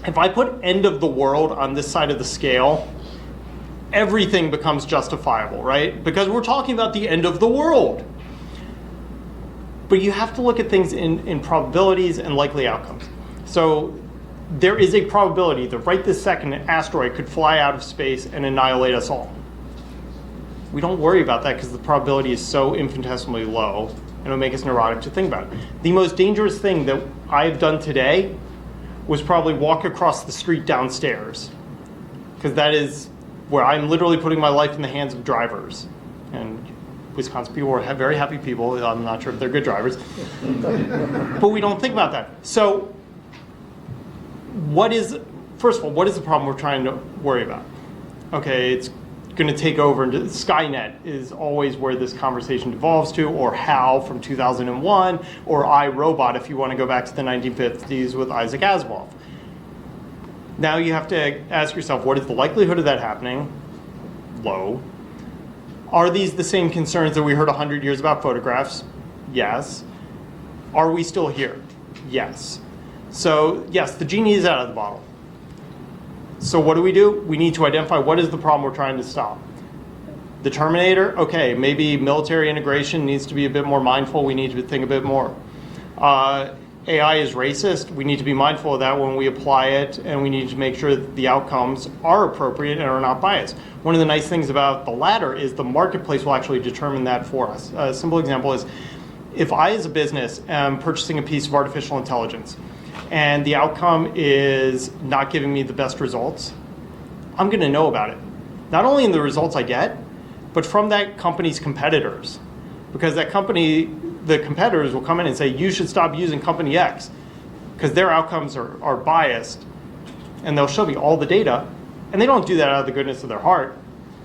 if I put end of the world on this side of the scale, everything becomes justifiable, right? Because we're talking about the end of the world. But you have to look at things in probabilities and likely outcomes. So there is a probability that right this second an asteroid could fly out of space and annihilate us all. We don't worry about that because the probability is so infinitesimally low and it'll make us neurotic to think about it. The most dangerous thing that I've done today was probably walk across the street downstairs, because that is where I'm literally putting my life in the hands of drivers. And Wisconsin people are very happy people. I'm not sure if they're good drivers. But we don't think about that. So first of all, what is the problem we're trying to worry about? Okay, it's going to take over. And Skynet is always where this conversation devolves to, or HAL from 2001, or iRobot if you want to go back to the 1950s with Isaac Asimov. Now you have to ask yourself, what is the likelihood of that happening? Low. Are these the same concerns that we heard 100 years about photographs? Yes. Are we still here? Yes. So yes, the genie is out of the bottle. So what do? We need to identify what is the problem we're trying to stop. The Terminator, okay, maybe military integration needs to be a bit more mindful. We need to think a bit more. AI is racist. We need to be mindful of that when we apply it, and we need to make sure that the outcomes are appropriate and are not biased. One of the nice things about the latter is the marketplace will actually determine that for us. A simple example is, if I as a business am purchasing a piece of artificial intelligence and the outcome is not giving me the best results, I'm going to know about it. Not only in the results I get, but from that company's competitors. Because that company, the competitors will come in and say, you should stop using company X, because their outcomes are biased, and they'll show me all the data. And they don't do that out of the goodness of their heart.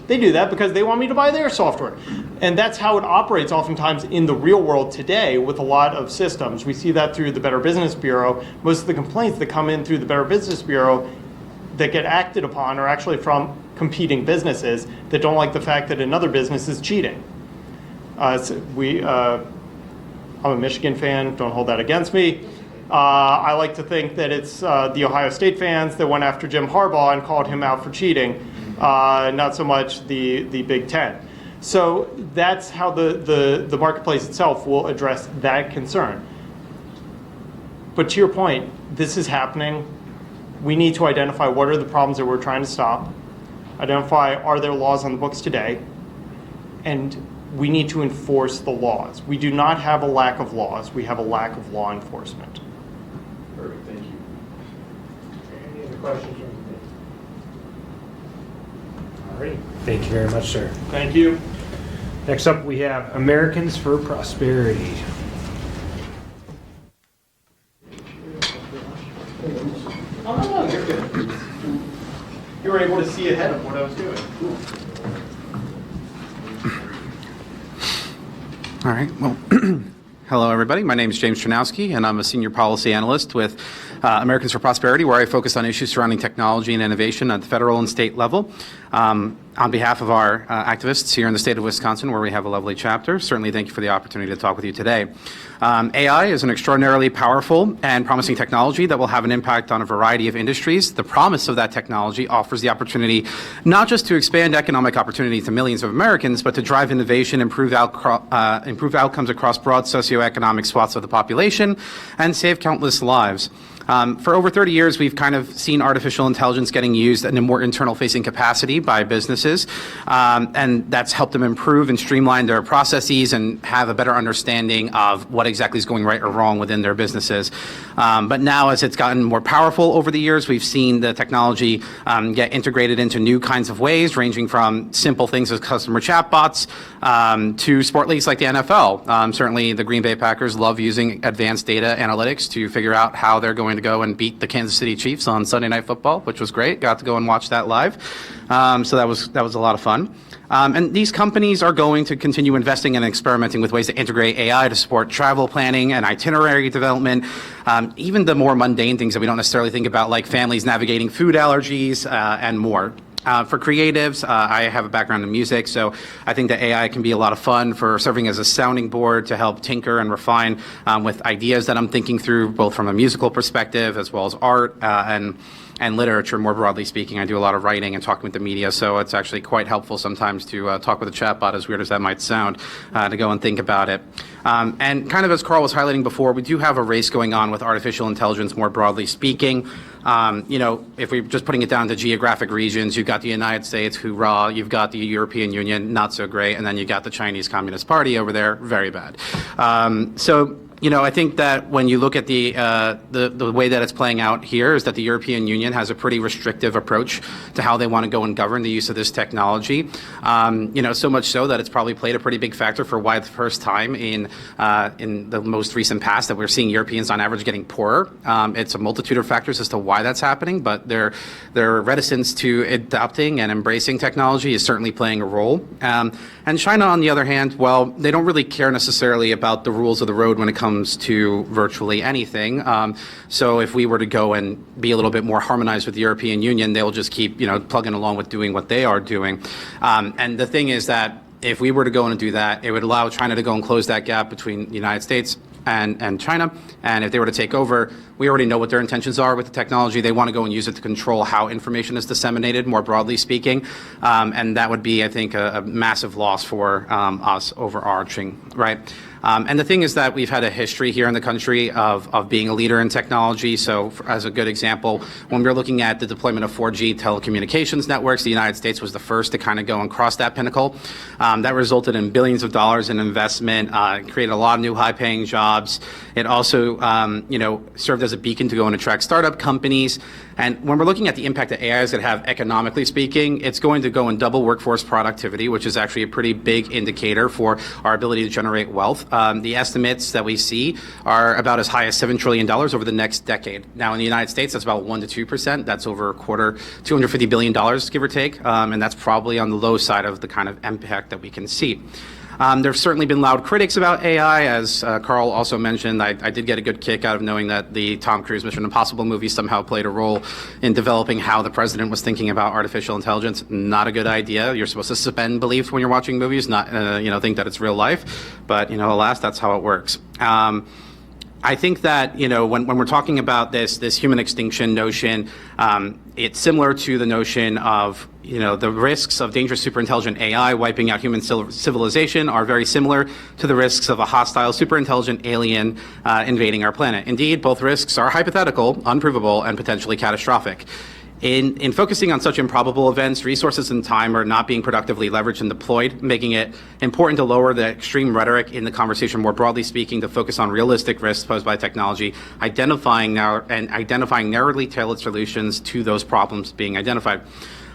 They do that because they want me to buy their software. And that's how it operates oftentimes in the real world today with a lot of systems. We see that through the Better Business Bureau. Most of the complaints that come in through the Better Business Bureau that get acted upon are actually from competing businesses that don't like the fact that another business is cheating. I'm a Michigan fan, don't hold that against me. I like to think that it's the Ohio State fans that went after Jim Harbaugh and called him out for cheating, not so much the Big Ten. So that's how the marketplace itself will address that concern. But to your point, this is happening. We need to identify what are the problems that we're trying to stop, identify are there laws on the books today, and we need to enforce the laws. We do not have a lack of laws, we have a lack of law enforcement. Perfect, thank you. Any other questions from the committee? All right, thank you very much, sir. Thank you. Next up, we have Americans for Prosperity. Oh, no, you're good. You were able to see ahead of what I was doing. All right. Well, hello, everybody. My name is James Chernowski, and I'm a senior policy analyst with Americans for Prosperity, where I focus on issues surrounding technology and innovation at the federal and state level. On behalf of our activists here in the state of Wisconsin, where we have a lovely chapter, certainly thank you for the opportunity to talk with you today. AI is an extraordinarily powerful and promising technology that will have an impact on a variety of industries. The promise of that technology offers the opportunity not just to expand economic opportunity to millions of Americans, but to drive innovation, improve outcomes across broad socioeconomic swaths of the population, and save countless lives. For over 30 years, we've kind of seen artificial intelligence getting used in a more internal-facing capacity by businesses, and that's helped them improve and streamline their processes and have a better understanding of what exactly is going right or wrong within their businesses. But now, as it's gotten more powerful over the years, we've seen the technology get integrated into new kinds of ways, ranging from simple things as customer chatbots to sport leagues like the NFL. Certainly, the Green Bay Packers love using advanced data analytics to figure out how they're going to go and beat the Kansas City Chiefs on Sunday Night Football, which was great. Got to go and watch that live. So that was a lot of fun. And these companies are going to continue investing and experimenting with ways to integrate AI to support travel planning and itinerary development, even the more mundane things that we don't necessarily think about, like families navigating food allergies and more. For creatives, I have a background in music, so I think that AI can be a lot of fun for serving as a sounding board to help tinker and refine with ideas that I'm thinking through, both from a musical perspective as well as art and literature, more broadly speaking. I do a lot of writing and talking with the media, so it's actually quite helpful sometimes to talk with a chatbot, as weird as that might sound, to go and think about it. And kind of as Carl was highlighting before, we do have a race going on with artificial intelligence, more broadly speaking. If we're just putting it down to geographic regions, you've got the United States, hoorah, you've got the European Union, not so great, and then you've got the Chinese Communist Party over there, very bad. I think that when you look at the way that it's playing out here is that the European Union has a pretty restrictive approach to how they want to go and govern the use of this technology. So much so that it's probably played a pretty big factor for why the first time in the most recent past that we're seeing Europeans on average getting poorer. It's a multitude of factors as to why that's happening, but their reticence to adopting and embracing technology is certainly playing a role. And And China, on the other hand, well, they don't really care necessarily about the rules of the road when it comes to virtually anything. So if we were to go and be a little bit more harmonized with the European Union, they'll just keep, plugging along with doing what they are doing. And the thing is that if we were to go in and do that, it would allow China to go and close that gap between the United States and China. And if they were to take over, we already know what their intentions are with the technology. They want to go and use it to control how information is disseminated, more broadly speaking. And that would be, I think, a massive loss for us overarching, right? And the thing is that we've had a history here in the country of being a leader in technology. So as a good example, when we were looking at the deployment of 4G telecommunications networks, the United States was the first to kind of go and cross that pinnacle. That resulted in billions of dollars in investment, created a lot of new high-paying jobs. It also, served as a beacon to go and attract startup companies. And when we're looking at the impact that AI is going to have economically speaking, it's going to go and double workforce productivity, which is actually a pretty big indicator for our ability to generate wealth. The estimates that we see are about as high as $7 trillion over the next decade. Now, in the United States, that's about 1% to 2%. That's over a quarter, $250 billion, give or take. And that's probably on the low side of the kind of impact that we can see. There have certainly been loud critics about AI, as Carl also mentioned. I did get a good kick out of knowing that the Tom Cruise Mission Impossible movie somehow played a role in developing how the president was thinking about artificial intelligence. Not a good idea. You're supposed to suspend belief when you're watching movies, not think that it's real life. But alas, that's how it works. I think that, when we're talking about this human extinction notion, it's similar to the notion of, the risks of dangerous superintelligent AI wiping out human civilization are very similar to the risks of a hostile superintelligent alien invading our planet. Indeed, both risks are hypothetical, unprovable, and potentially catastrophic. In focusing on such improbable events, resources and time are not being productively leveraged and deployed, making it important to lower the extreme rhetoric in the conversation, more broadly speaking, to focus on realistic risks posed by technology, identifying narrowly tailored solutions to those problems being identified.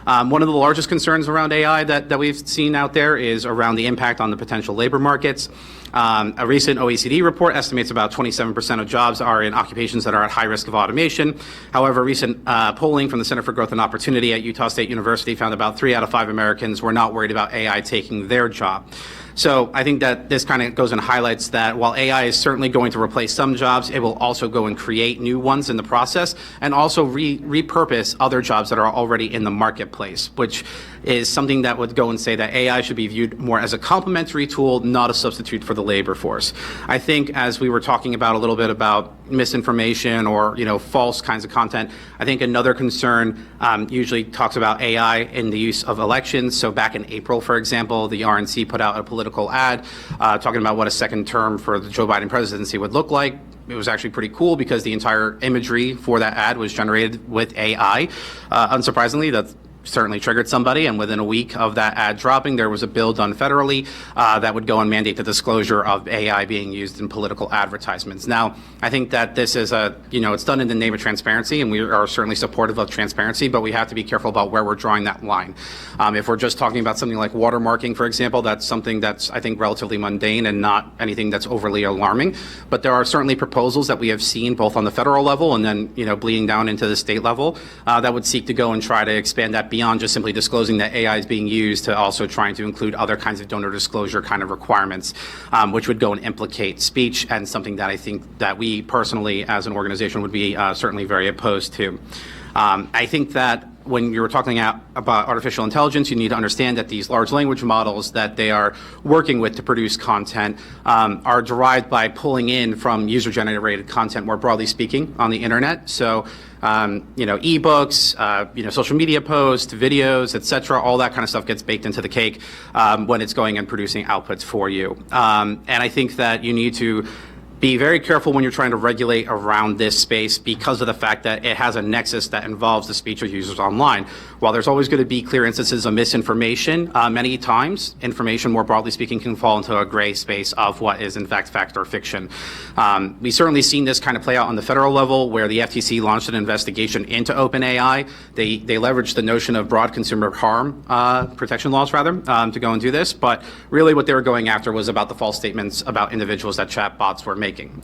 One of the largest concerns around AI that we've seen out there is around the impact on the potential labor markets. A recent OECD report estimates about 27% of jobs are in occupations that are at high risk of automation. However, recent polling from the Center for Growth and Opportunity at Utah State University found about 3 out of 5 Americans were not worried about AI taking their job. So I think that this kind of goes and highlights that while AI is certainly going to replace some jobs, it will also go and create new ones in the process and also repurpose other jobs that are already in the marketplace, which is something that would go and say that AI should be viewed more as a complementary tool, not a substitute for the labor force. I think as we were talking about a little bit about misinformation or false kinds of content, I think another concern usually talks about AI in the use of elections. So back in April, for example, the RNC put out a political ad talking about what a second term for the Joe Biden presidency would look like. It was actually pretty cool because the entire imagery for that ad was generated with AI. Unsurprisingly, that certainly triggered somebody, and within a week of that ad dropping, there was a bill done federally that would go and mandate the disclosure of AI being used in political advertisements. Now, I think that this is it's done in the name of transparency, and we are certainly supportive of transparency, but we have to be careful about where we're drawing that line. If we're just talking about something like watermarking, for example, that's something that's, I think, relatively mundane and not anything that's overly alarming. But there are certainly proposals that we have seen both on the federal level and then, bleeding down into the state level that would seek to go and try to expand that beyond just simply disclosing that AI is being used to also trying to include other kinds of donor disclosure kind of requirements, which would go and implicate speech, and something that I think that we personally as an organization would be certainly very opposed to. I think that when you're talking about artificial intelligence, you need to understand that these large language models that they are working with to produce content are derived by pulling in from user-generated content, more broadly speaking, on the internet. So, ebooks, social media posts, videos, etc., all that kind of stuff gets baked into the cake when it's going and producing outputs for you. And I think that you need to be very careful when you're trying to regulate around this space because of the fact that it has a nexus that involves the speech of users online. While there's always going to be clear instances of misinformation, many times information, more broadly speaking, can fall into a gray space of what is in fact fact or fiction. We've certainly seen this kind of play out on the federal level where the FTC launched an investigation into OpenAI. They leveraged the notion of broad consumer harm protection laws, to go and do this. But really what they were going after was about the false statements about individuals that chatbots were making making.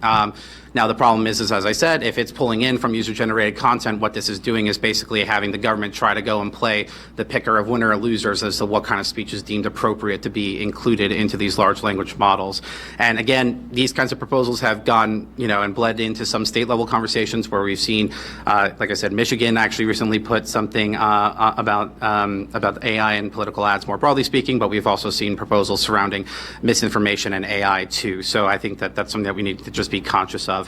Now, the problem is, as I said, if it's pulling in from user-generated content, what this is doing is basically having the government try to go and play the picker of winner or losers as to what kind of speech is deemed appropriate to be included into these large language models. And again, these kinds of proposals have gone, and bled into some state-level conversations where we've seen, like I said, Michigan actually recently put something about AI and political ads more broadly speaking, but we've also seen proposals surrounding misinformation and AI too. So I think that that's something that we need to just be conscious of.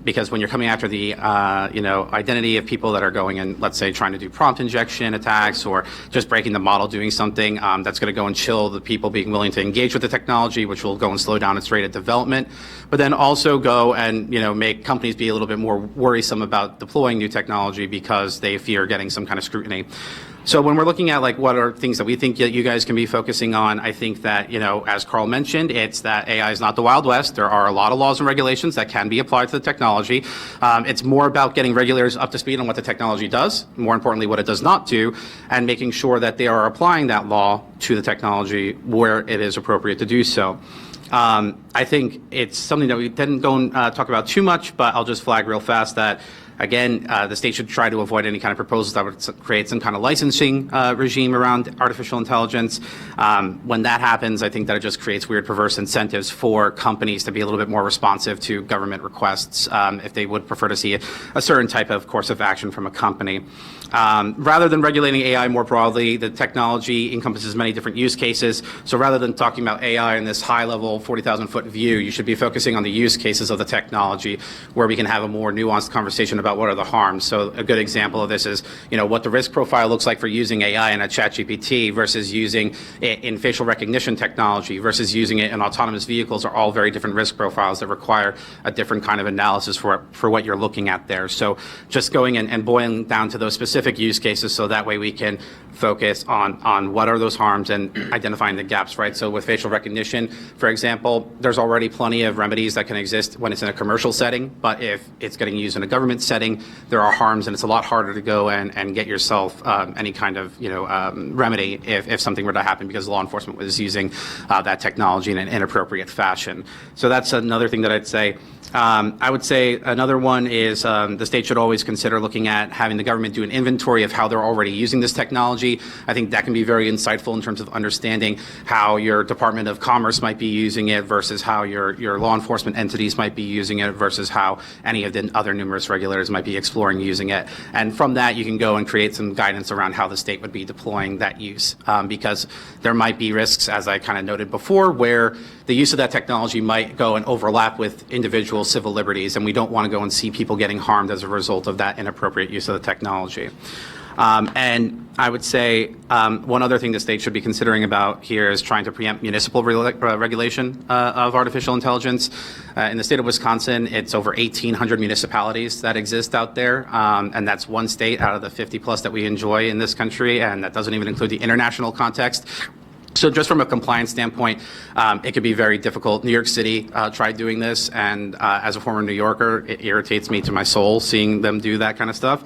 Because when you're coming after the identity of people that are going and, let's say, trying to do prompt injection attacks or just breaking the model doing something, that's going to go and chill the people being willing to engage with the technology, which will go and slow down its rate of development, but then also go and make companies be a little bit more worrisome about deploying new technology because they fear getting some kind of scrutiny. So when we're looking at what are things that we think you guys can be focusing on, I think that, as Carl mentioned, it's that AI is not the Wild West. There are a lot of laws and regulations that can be applied to the technology. It's more about getting regulators up to speed on what the technology does, more importantly, what it does not do, and making sure that they are applying that law to the technology where it is appropriate to do so. I think it's something that we didn't go and talk about too much, but I'll just flag real fast that, again, the state should try to avoid any kind of proposals that would create some kind of licensing regime around artificial intelligence. When that happens, I think that it just creates weird, perverse incentives for companies to be a little bit more responsive to government requests if they would prefer to see a certain type of course of action from a company. Rather than regulating AI more broadly, the technology encompasses many different use cases. So rather than talking about AI in this high-level 40,000-foot view, you should be focusing on the use cases of the technology where we can have a more nuanced conversation about what are the harms. So a good example of this is, what the risk profile looks like for using AI in a ChatGPT versus using it in facial recognition technology versus using it in autonomous vehicles are all very different risk profiles that require a different kind of analysis for what you're looking at there. So just going and boiling down to those specific use cases so that way we can focus on what are those harms and identifying the gaps, right? So with facial recognition, for example, there's already plenty of remedies that can exist when it's in a commercial setting, but if it's getting used in a government setting, there are harms and it's a lot harder to go and get yourself any kind of remedy if something were to happen because law enforcement was using that technology in an inappropriate fashion. So that's another thing that I'd say. I would say another one is the state should always consider looking at having the government do an inventory of how they're already using this technology. I think that can be very insightful in terms of understanding how your Department of Commerce might be using it versus how your law enforcement entities might be using it versus how any of the other numerous regulators might be exploring using it. And from that, you can go and create some guidance around how the state would be deploying that use because there might be risks, as I kind of noted before, where the use of that technology might go and overlap with individual civil liberties, and we don't want to go and see people getting harmed as a result of that inappropriate use of the technology. And I would say one other thing the state should be considering about here is trying to preempt municipal regulation of artificial intelligence. In the state of Wisconsin, it's over 1,800 municipalities that exist out there, and that's one state out of the 50 plus that we enjoy in this country, and that doesn't even include the international context. So just from a compliance standpoint, it could be very difficult. New York City tried doing this, and as a former New Yorker, it irritates me to my soul seeing them do that kind of stuff.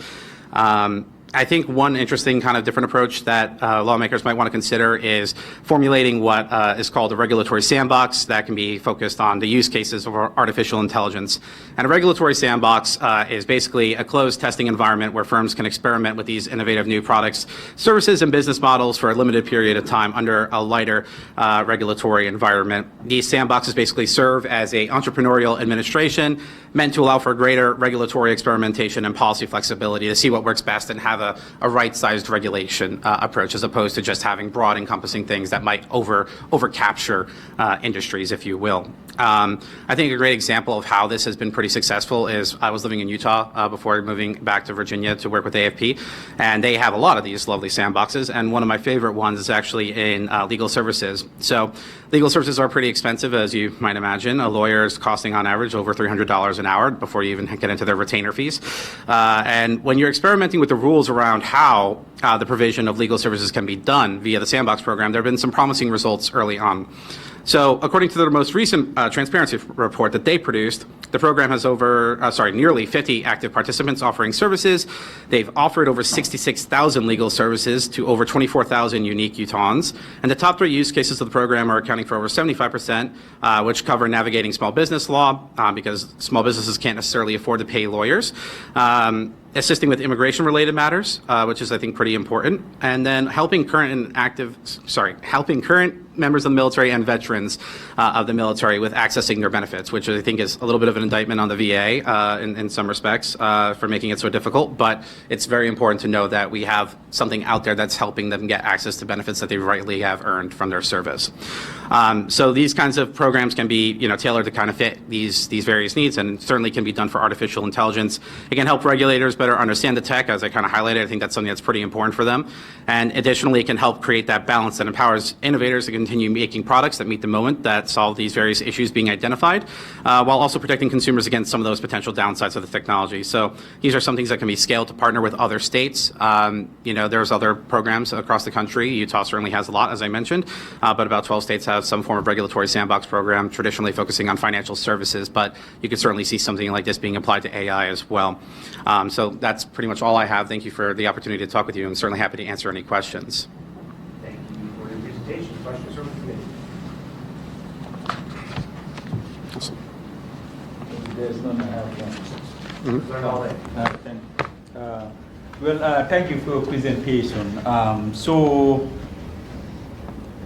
I think one interesting kind of different approach that lawmakers might want to consider is formulating what is called a regulatory sandbox that can be focused on the use cases of artificial intelligence. And a regulatory sandbox is basically a closed testing environment where firms can experiment with these innovative new products, services, and business models for a limited period of time under a lighter regulatory environment. These sandboxes basically serve as an entrepreneurial administration meant to allow for greater regulatory experimentation and policy flexibility to see what works best and have a right-sized regulation approach as opposed to just having broad encompassing things that might over-capture industries, if you will. I think a great example of how this has been pretty successful is I was living in Utah before moving back to Virginia to work with AFP, and they have a lot of these lovely sandboxes, and one of my favorite ones is actually in legal services. So legal services are pretty expensive, as you might imagine. A lawyer is costing on average over $300 an hour before you even get into their retainer fees. And when you're experimenting with the rules around how the provision of legal services can be done via the Sandbox program, there have been some promising results early on. So according to the most recent transparency report that they produced, The program has nearly 50 active participants offering services. They've offered over 66,000 legal services to over 24,000 unique Utahns. And the top 3 use cases of the program are accounting for over 75%, which cover navigating small business law, because small businesses can't necessarily afford to pay lawyers. Assisting with immigration-related matters, which is, I think, pretty important, and then helping current members of the military and veterans of the military with accessing their benefits, which I think is a little bit of an indictment on the VA in some respects for making it so difficult. But it's very important to know that we have something out there that's helping them get access to benefits that they rightly have earned from their service. So these kinds of programs can be, tailored to kind of fit these various needs, and certainly can be done for artificial intelligence. It can help regulators better understand the tech, as I kind of highlighted. I think that's something that's pretty important for them. And additionally, it can help create that balance that empowers innovators to continue making products that meet the moment, that solve these various issues being identified, while also protecting consumers against some of those potential downsides of the technology. So these are some things that can be scaled to partner with other states. There's other programs across the country. Utah certainly has a lot, as I mentioned, but about 12 states have some form of regulatory sandbox program, traditionally focusing on financial services, but you could certainly see something like this being applied to AI as well. So that's pretty much all I have. Thank you for the opportunity to talk with you, and certainly happy to answer any questions. Thank you for your presentation. Questions from the committee? There's none I have. Learn all day. Thank you for your presentation. So,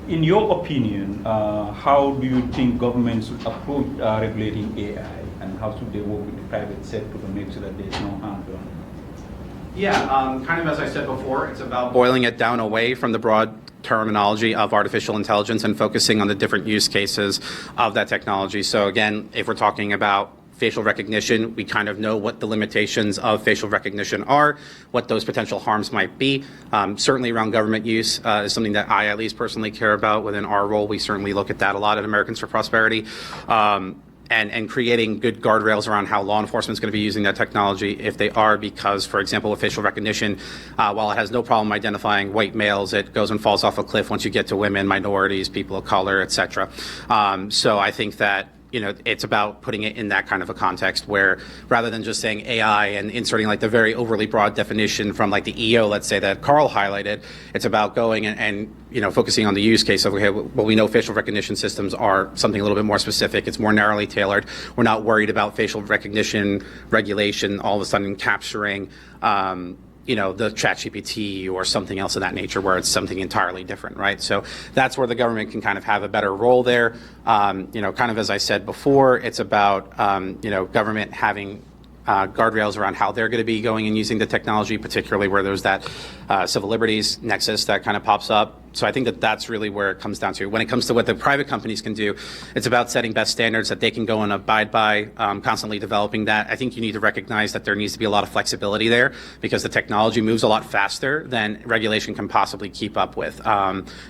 in your opinion, how do you think government should approach regulating AI, and how should they work with the private sector to make sure that there's no harm done? Yeah, kind of as I said before, it's about boiling it down away from the broad terminology of artificial intelligence and focusing on the different use cases of that technology. So again, if we're talking about facial recognition, we kind of know what the limitations of facial recognition are, what those potential harms might be. Certainly around government use is something that I at least personally care about within our role. We certainly look at that a lot at Americans for Prosperity. And creating good guardrails around how law enforcement is going to be using that technology if they are, because, for example, with facial recognition, while it has no problem identifying white males, it goes and falls off a cliff once you get to women, minorities, people of color, et cetera. So I think that it's about putting it in that kind of a context where, rather than just saying AI and inserting like the very overly broad definition from like the EO, let's say, that Carl highlighted, it's about going and focusing on the use case of, okay, well, we know facial recognition systems are something a little bit more specific. It's more narrowly tailored. We're not worried about facial recognition regulation all of a sudden capturing the ChatGPT or something else of that nature, where it's something entirely different, right? So that's where the government can kind of have a better role there. Kind of as I said before, it's about, government having guardrails around how they're going to be going and using the technology, particularly where there's that civil liberties nexus that kind of pops up. So I think that that's really where it comes down to. When it comes to what the private companies can do, it's about setting best standards that they can go and abide by, constantly developing that. I think you need to recognize that there needs to be a lot of flexibility there, because the technology moves a lot faster than regulation can possibly keep up with.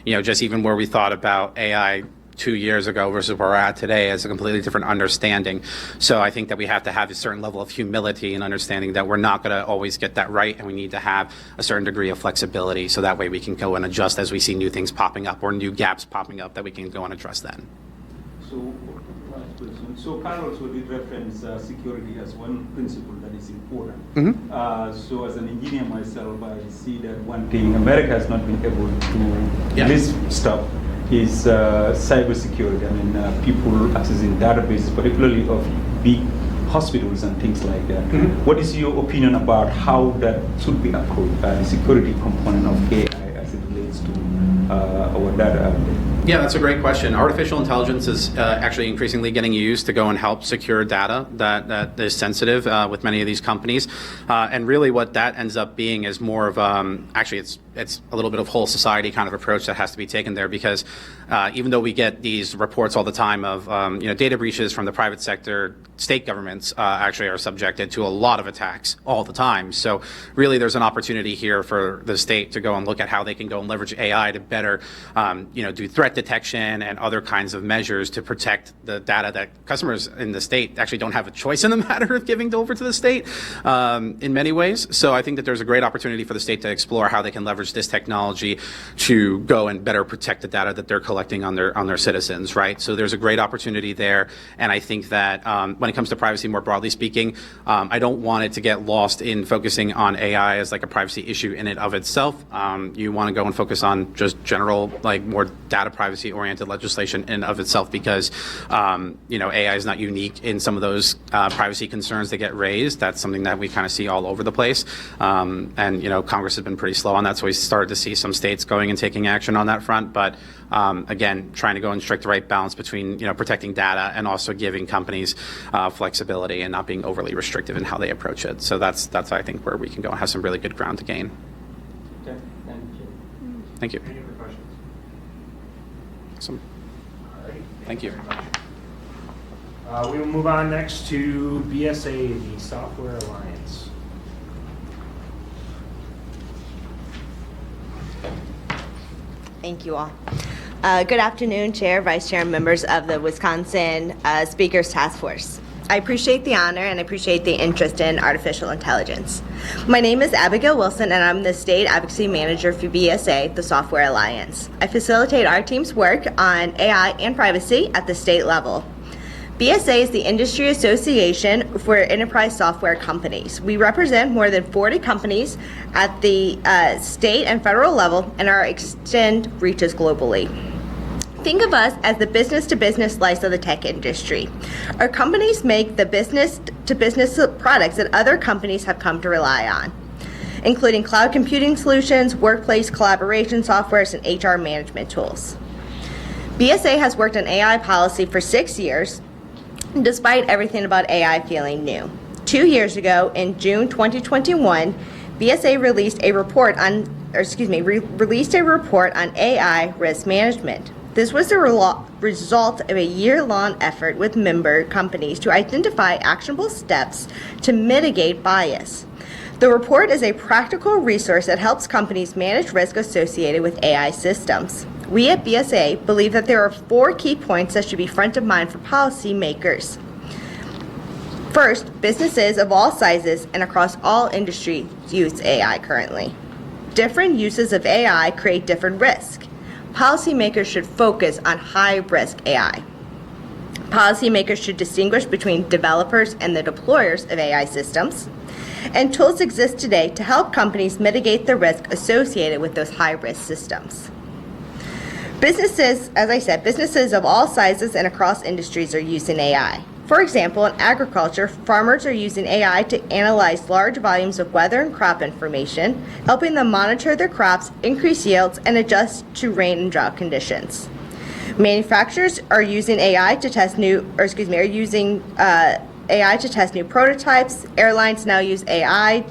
Just even where we thought about AI 2 years ago versus where we're at today is a completely different understanding. So I think that we have to have a certain level of humility and understanding that we're not going to always get that right, and we need to have a certain degree of flexibility, so that way we can go and adjust as we see new things popping up or new gaps popping up, that we can go and address that. So, last question. So Carl also did reference security as one principle that is important. So as an engineer myself, I see that one thing America has not been able to list stuff is cybersecurity. I mean, people accessing databases, particularly of big hospitals and things like that. What is your opinion about how that should be approached, the security component of AI as it relates to our data? Yeah, that's a great question. Artificial intelligence is actually increasingly getting used to go and help secure data that is sensitive with many of these companies. And really what that ends up being is more of, actually it's a little bit of whole society kind of approach that has to be taken there, because even though we get these reports all the time of data breaches from the private sector, state governments actually are subjected to a lot of attacks all the time. So really there's an opportunity here for the state to go and look at how they can go and leverage AI to better do threat threat detection and other kinds of measures to protect the data that customers in the state actually don't have a choice in the matter of giving over to the state in many ways. So I think that there's a great opportunity for the state to explore how they can leverage this technology to go and better protect the data that they're collecting on their citizens, right? So there's a great opportunity there, and I think that when it comes to privacy more broadly speaking, I don't want it to get lost in focusing on AI as like a privacy issue in and of itself. You want to go and focus on just general, like more data privacy oriented legislation in and of itself, because AI is not unique in some of those privacy concerns that get raised. That's something that we kind of see all over the place, and Congress has been pretty slow on that, so we started to see some states going and taking action on that front. But again, trying to go and strike the right balance between protecting data and also giving companies flexibility and not being overly restrictive in how they approach it. So that's I think where we can go and have some really good ground to gain. Okay, thank you. Thank you. Any other questions? Awesome. All right. Thank you. very much. We will move on next to BSA, the Software Alliance. Thank you all. Good afternoon, Chair, Vice Chair, and members of the Wisconsin Speakers Task Force. I appreciate the honor and I appreciate the interest in artificial intelligence. My name is Abigail Wilson and I'm the State Advocacy Manager for BSA, the Software Alliance. I facilitate our team's work on AI and privacy at the state level. BSA is the industry association for enterprise software companies. We represent more than 40 companies at the state and federal level, and our extend reaches globally. Think of us as the business-to-business slice of the tech industry. Our companies make the business-to-business products that other companies have come to rely on, including cloud computing solutions, workplace collaboration softwares, and HR management tools. BSA has worked on AI policy for 6 years, despite everything about AI feeling new. 2 years ago, in June 2021, BSA released a report on AI risk management. This was the result of a year-long effort with member companies to identify actionable steps to mitigate bias. The report is a practical resource that helps companies manage risk associated with AI systems. We at BSA believe that there are 4 key points that should be front of mind for policymakers. First, businesses of all sizes and across all industries use AI currently. Different uses of AI create different risk. Policymakers should focus on high-risk AI. Policymakers should distinguish between developers and the deployers of AI systems. And tools exist today to help companies mitigate the risk associated with those high-risk systems. Businesses, as I said, businesses of all sizes and across industries are using AI. For example, in agriculture, farmers are using AI to analyze large volumes of weather and crop information, helping them monitor their crops, increase yields, and adjust to rain and drought conditions. Manufacturers are using AI to test new prototypes. Airlines now use AI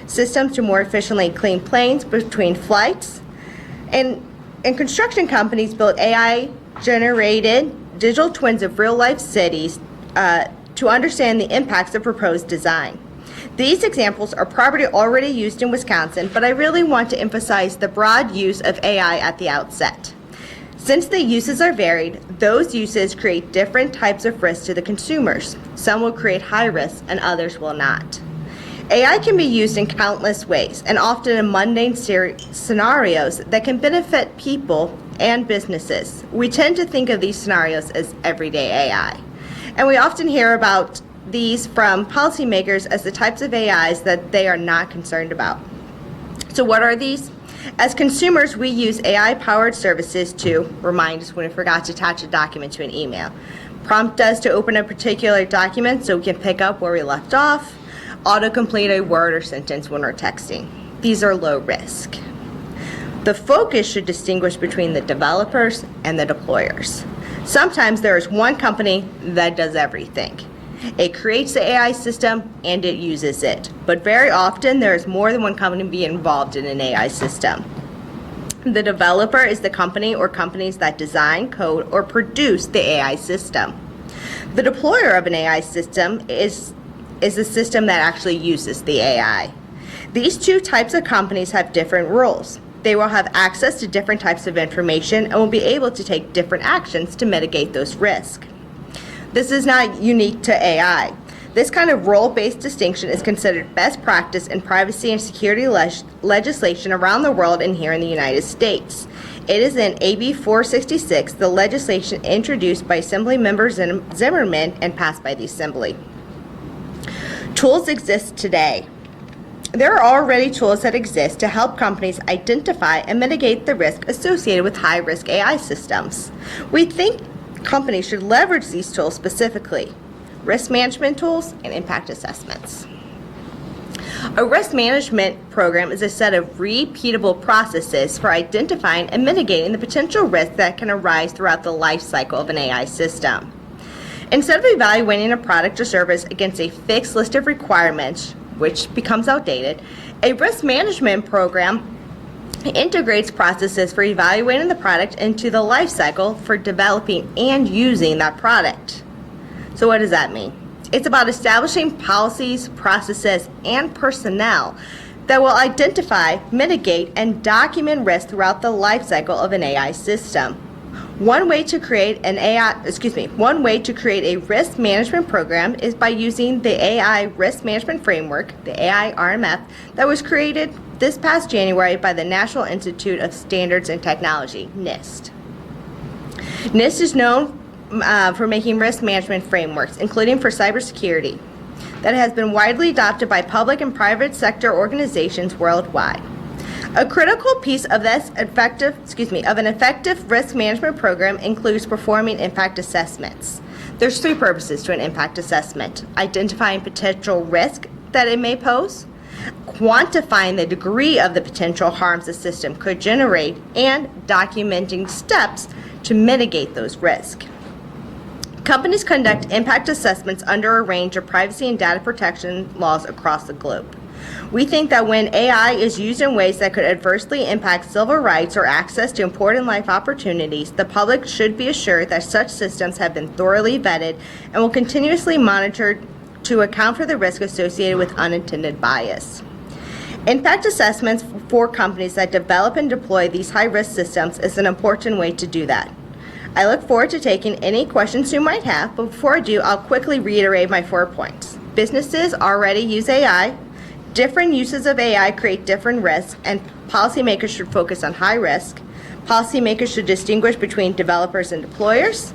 systems to more efficiently clean planes between flights. And construction companies build AI-generated digital twins of real-life cities to understand the impacts of proposed design. These examples are already used in Wisconsin, but I really want to emphasize the broad use of AI at the outset. Since the uses are varied, those uses create different types of risks to the consumers. Some will create high risk and others will not. AI can be used in countless ways and often in mundane scenarios that can benefit people and businesses. We tend to think of these scenarios as everyday AI. And we often hear about these from policymakers as the types of AIs that they are not concerned about. So what are these? As consumers, we use AI-powered services to remind us when we forgot to attach a document to an email, prompt us to open a particular document so we can pick up where we left off, autocomplete a word or sentence when we're texting. These are low risk. The focus should distinguish between the developers and the deployers. Sometimes there is one company that does everything. It creates the AI system and it uses it. But very often there is more than one company being involved in an AI system. The developer is the company or companies that design, code, or produce the AI system. The deployer of an AI system is the system that actually uses the AI. These two types of companies have different roles. They will have access to different types of information and will be able to take different actions to mitigate those risks. This is not unique to AI. This kind of role-based distinction is considered best practice in privacy and security legislation around the world and here in the United States. It is in AB 466, the legislation introduced by Assembly Member Zimmerman and passed by the Assembly. Tools exist today. There are already tools that exist to help companies identify and mitigate the risk associated with high-risk AI systems. We think companies should leverage these tools specifically: risk management tools and impact assessments. A risk management program is a set of repeatable processes for identifying and mitigating the potential risks that can arise throughout the life cycle of an AI system. Instead of evaluating a product or service against a fixed list of requirements, which becomes outdated, a risk management program integrates processes for evaluating the product into the life cycle for developing and using that product. So what does that mean? It's about establishing policies, processes, and personnel that will identify, mitigate, and document risk throughout the life cycle of an AI system. One way to create a risk management program is by using the AI Risk Management Framework, the AI RMF, that was created this past January by the National Institute of Standards and Technology, NIST. NIST is known for making risk management frameworks, including for cybersecurity, that has been widely adopted by public and private sector organizations worldwide. A critical piece of an effective risk management program includes performing impact assessments. There's three purposes to an impact assessment: identifying potential risk that it may pose, quantifying the degree of the potential harms the system could generate, and documenting steps to mitigate those risks. Companies conduct impact assessments under a range of privacy and data protection laws across the globe. We think that when AI is used in ways that could adversely impact civil rights or access to important life opportunities, the public should be assured that such systems have been thoroughly vetted and will continuously monitored to account for the risk associated with unintended bias. Impact assessments for companies that develop and deploy these high-risk systems is an important way to do that. I look forward to taking any questions you might have, but before I do, I'll quickly reiterate my 4 points. Businesses already use AI. Different uses of AI create different risks, and policymakers should focus on high risk. Policymakers should distinguish between developers and deployers.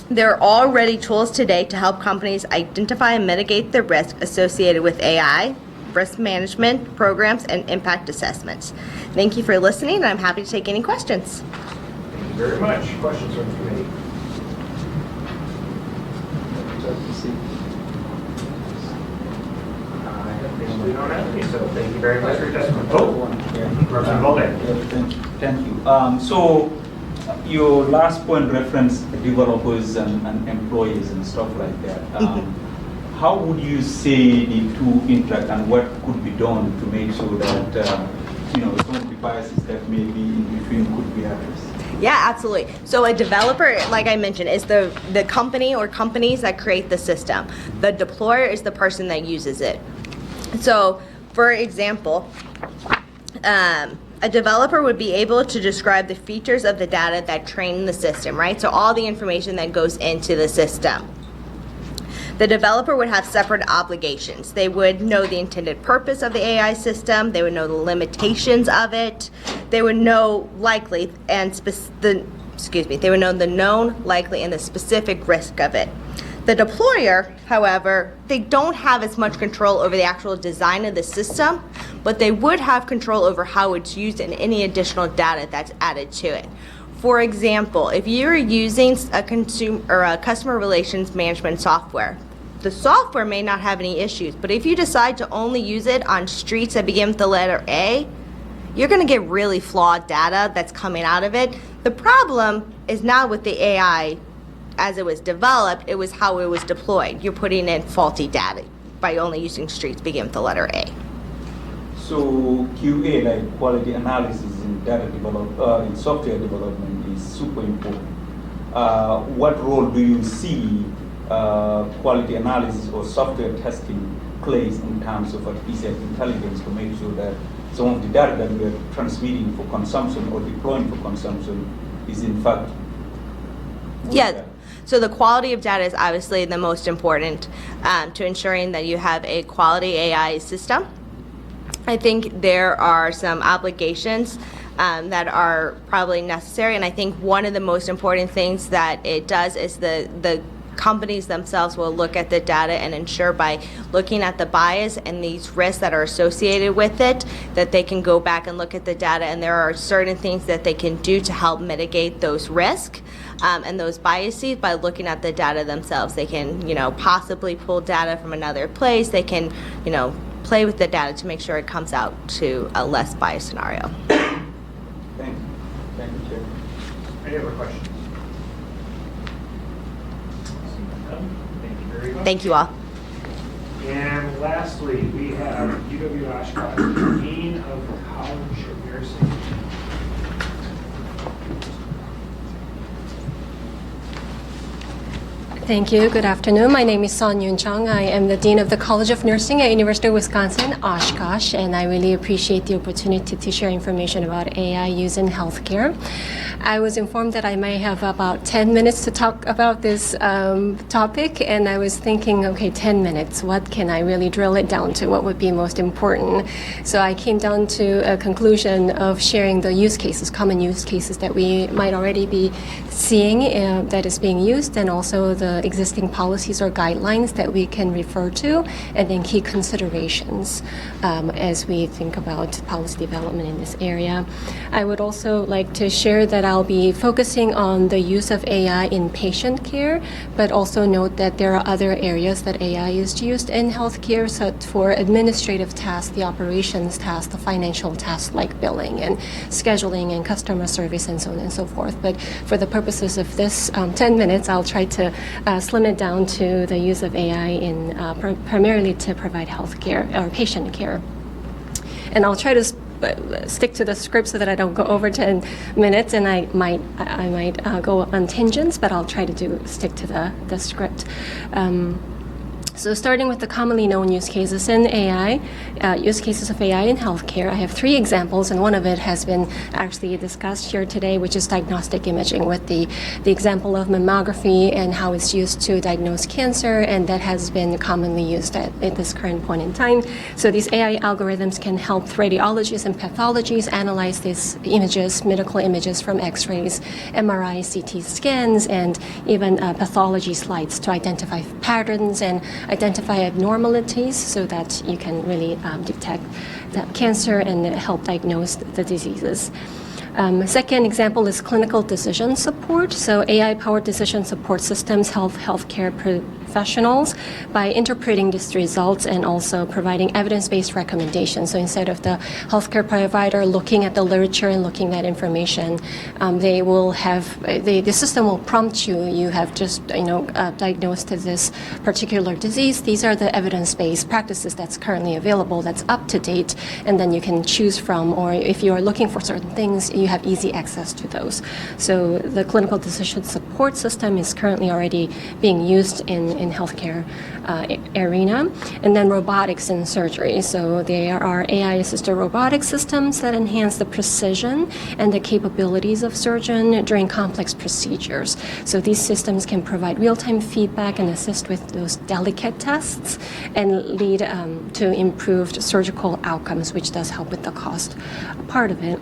There are already tools today to help companies identify and mitigate the risk associated with AI, risk management programs, and impact assessments. Thank you for listening, and I'm happy to take any questions. Thank you very much. Questions from the committee? We don't have any, so thank you very much for your testimony. Representative Bolden. Thank you. So your last point referenced developers and employees and stuff like that. How would you say the two interact, and what could be done to make sure that some of the biases that may be in between could be addressed? Yeah, absolutely. So a developer, like I mentioned, is the company or companies that create the system. The deployer is the person that uses it. So, for example, a developer would be able to describe the features of the data that train the system, right? So all the information that goes into the system. The developer would have separate obligations. They would know the intended purpose of the AI system. They would know the limitations of it. They would know likely and they would know the known, likely, and the specific risk of it. The deployer, however, they don't have as much control over the actual design of the system, but they would have control over how it's used and any additional data that's added to it. For example, if you're using a customer relations management software, the software may not have any issues, but if you decide to only use it on streets that begin with the letter A, you're going to get really flawed data that's coming out of it. The problem is not with the AI as it was developed, it was how it was deployed. You're putting in faulty data by only using streets begin with the letter A. So QA, like quality analysis in in software development, is super important. What role do you see quality analysis or software testing plays in terms of artificial intelligence to make sure that some of the data that we are transmitting for consumption or deploying for consumption is in fact good Yeah. data. So the quality of data is obviously the most important to ensuring that you have a quality AI system. I think there are some obligations that are probably necessary, and I think one of the most important things that it does is the companies themselves will look at the data and ensure by looking at the bias and these risks that are associated with it that they can go back and look at the data, and there are certain things that they can do to help mitigate those risks and those biases by looking at the data themselves. They can, possibly pull data from another place. They can, play with the data to make sure it comes out to a less biased scenario. Thank you. Thank you, Chair. Any other questions? Thank you very much. Thank you all. And lastly, we have UW Oshkosh, Dean of the College of Nursing. Thank you. Good afternoon. My name is Son Yoon Chung. I am the Dean of the College of Nursing at University of Wisconsin, Oshkosh, and I really appreciate the opportunity to share information about AI use in healthcare. I was informed that I may have about 10 minutes to talk about this topic, and I was thinking, okay, 10 minutes, what can I really drill it down to? What would be most important? So I came down to a conclusion of sharing the use cases, common use cases that we might already be seeing that is being used, and also the existing policies or guidelines that we can refer to, and then key considerations as we think about policy development in this area. I would also like to share that I'll be focusing on the use of AI in patient care, but also note that there are other areas that AI is used in healthcare, such for administrative tasks, the operations tasks, the financial tasks like billing and scheduling and customer service and so on and so forth. But for the purposes of this 10 minutes, I'll try to slim it down to the use of AI in primarily to provide healthcare or patient care. And I'll try to stick to the script so that I don't go over 10 minutes, and I might go on tangents, but I'll try to stick to the script. So starting with the commonly known use cases in AI, use cases of AI in healthcare, I have 3 examples, and one of it has been actually discussed here today, which is diagnostic imaging, with the example of mammography and how it's used to diagnose cancer, and that has been commonly used at this current point in time. So these AI algorithms can help radiologists and pathologists analyze these images, medical images from X-rays, MRI, CT scans, and even pathology slides to identify patterns and identify abnormalities so that you can really detect the cancer and help diagnose the diseases. Second example is clinical decision support. So AI-powered decision support systems help healthcare professionals by interpreting these results and also providing evidence-based recommendations. So instead of the healthcare provider looking at the literature and looking at information, they will have the system will prompt you. You have just diagnosed this particular disease. These are the evidence-based practices that's currently available, that's up to date, and then you can choose from. Or if you are looking for certain things, you have easy access to those. So the clinical decision support system is currently already being used in healthcare arena. And then robotics in surgery. So there are AI-assisted robotic systems that enhance the precision and the capabilities of surgeon during complex procedures. So these systems can provide real-time feedback and assist with those delicate tests and lead to improved surgical outcomes, which does help with the cost part of it.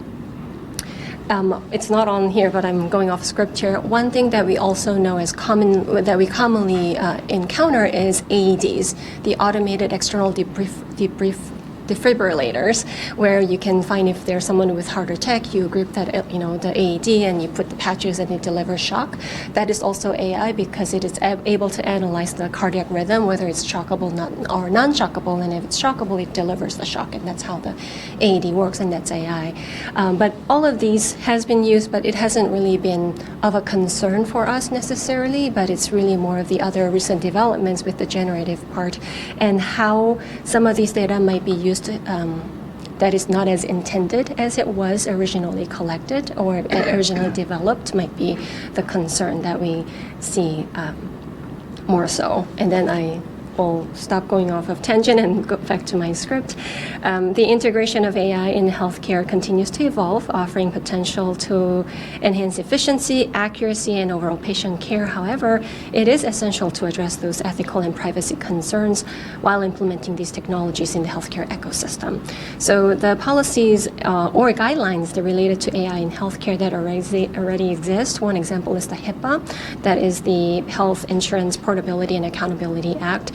It's not on here, but I'm going off script here. One thing that we also know that we commonly encounter is AEDs, the automated external defibrillators, where you can find if there's someone with heart attack, you grip that the AED and you put the patches and it delivers shock. That is also AI because it is able to analyze the cardiac rhythm, whether it's shockable or non-shockable, and if it's shockable, it delivers the shock, and that's how the AED works, and that's AI. But all of these has been used, but it hasn't really been of a concern for us necessarily, but it's really more of the other recent developments with the generative part and how some of these data might be used that is not as intended as it was originally collected or originally developed might be the concern that we see more so. And then I will stop going off of tangent and go back to my script. The integration of AI in healthcare continues to evolve, offering potential to enhance efficiency, accuracy, and overall patient care. However, it is essential to address those ethical and privacy concerns while implementing these technologies in the healthcare ecosystem. So the policies or guidelines that are related to AI in healthcare that already exist, one example is the HIPAA, that is the Health Insurance Portability and Accountability Act.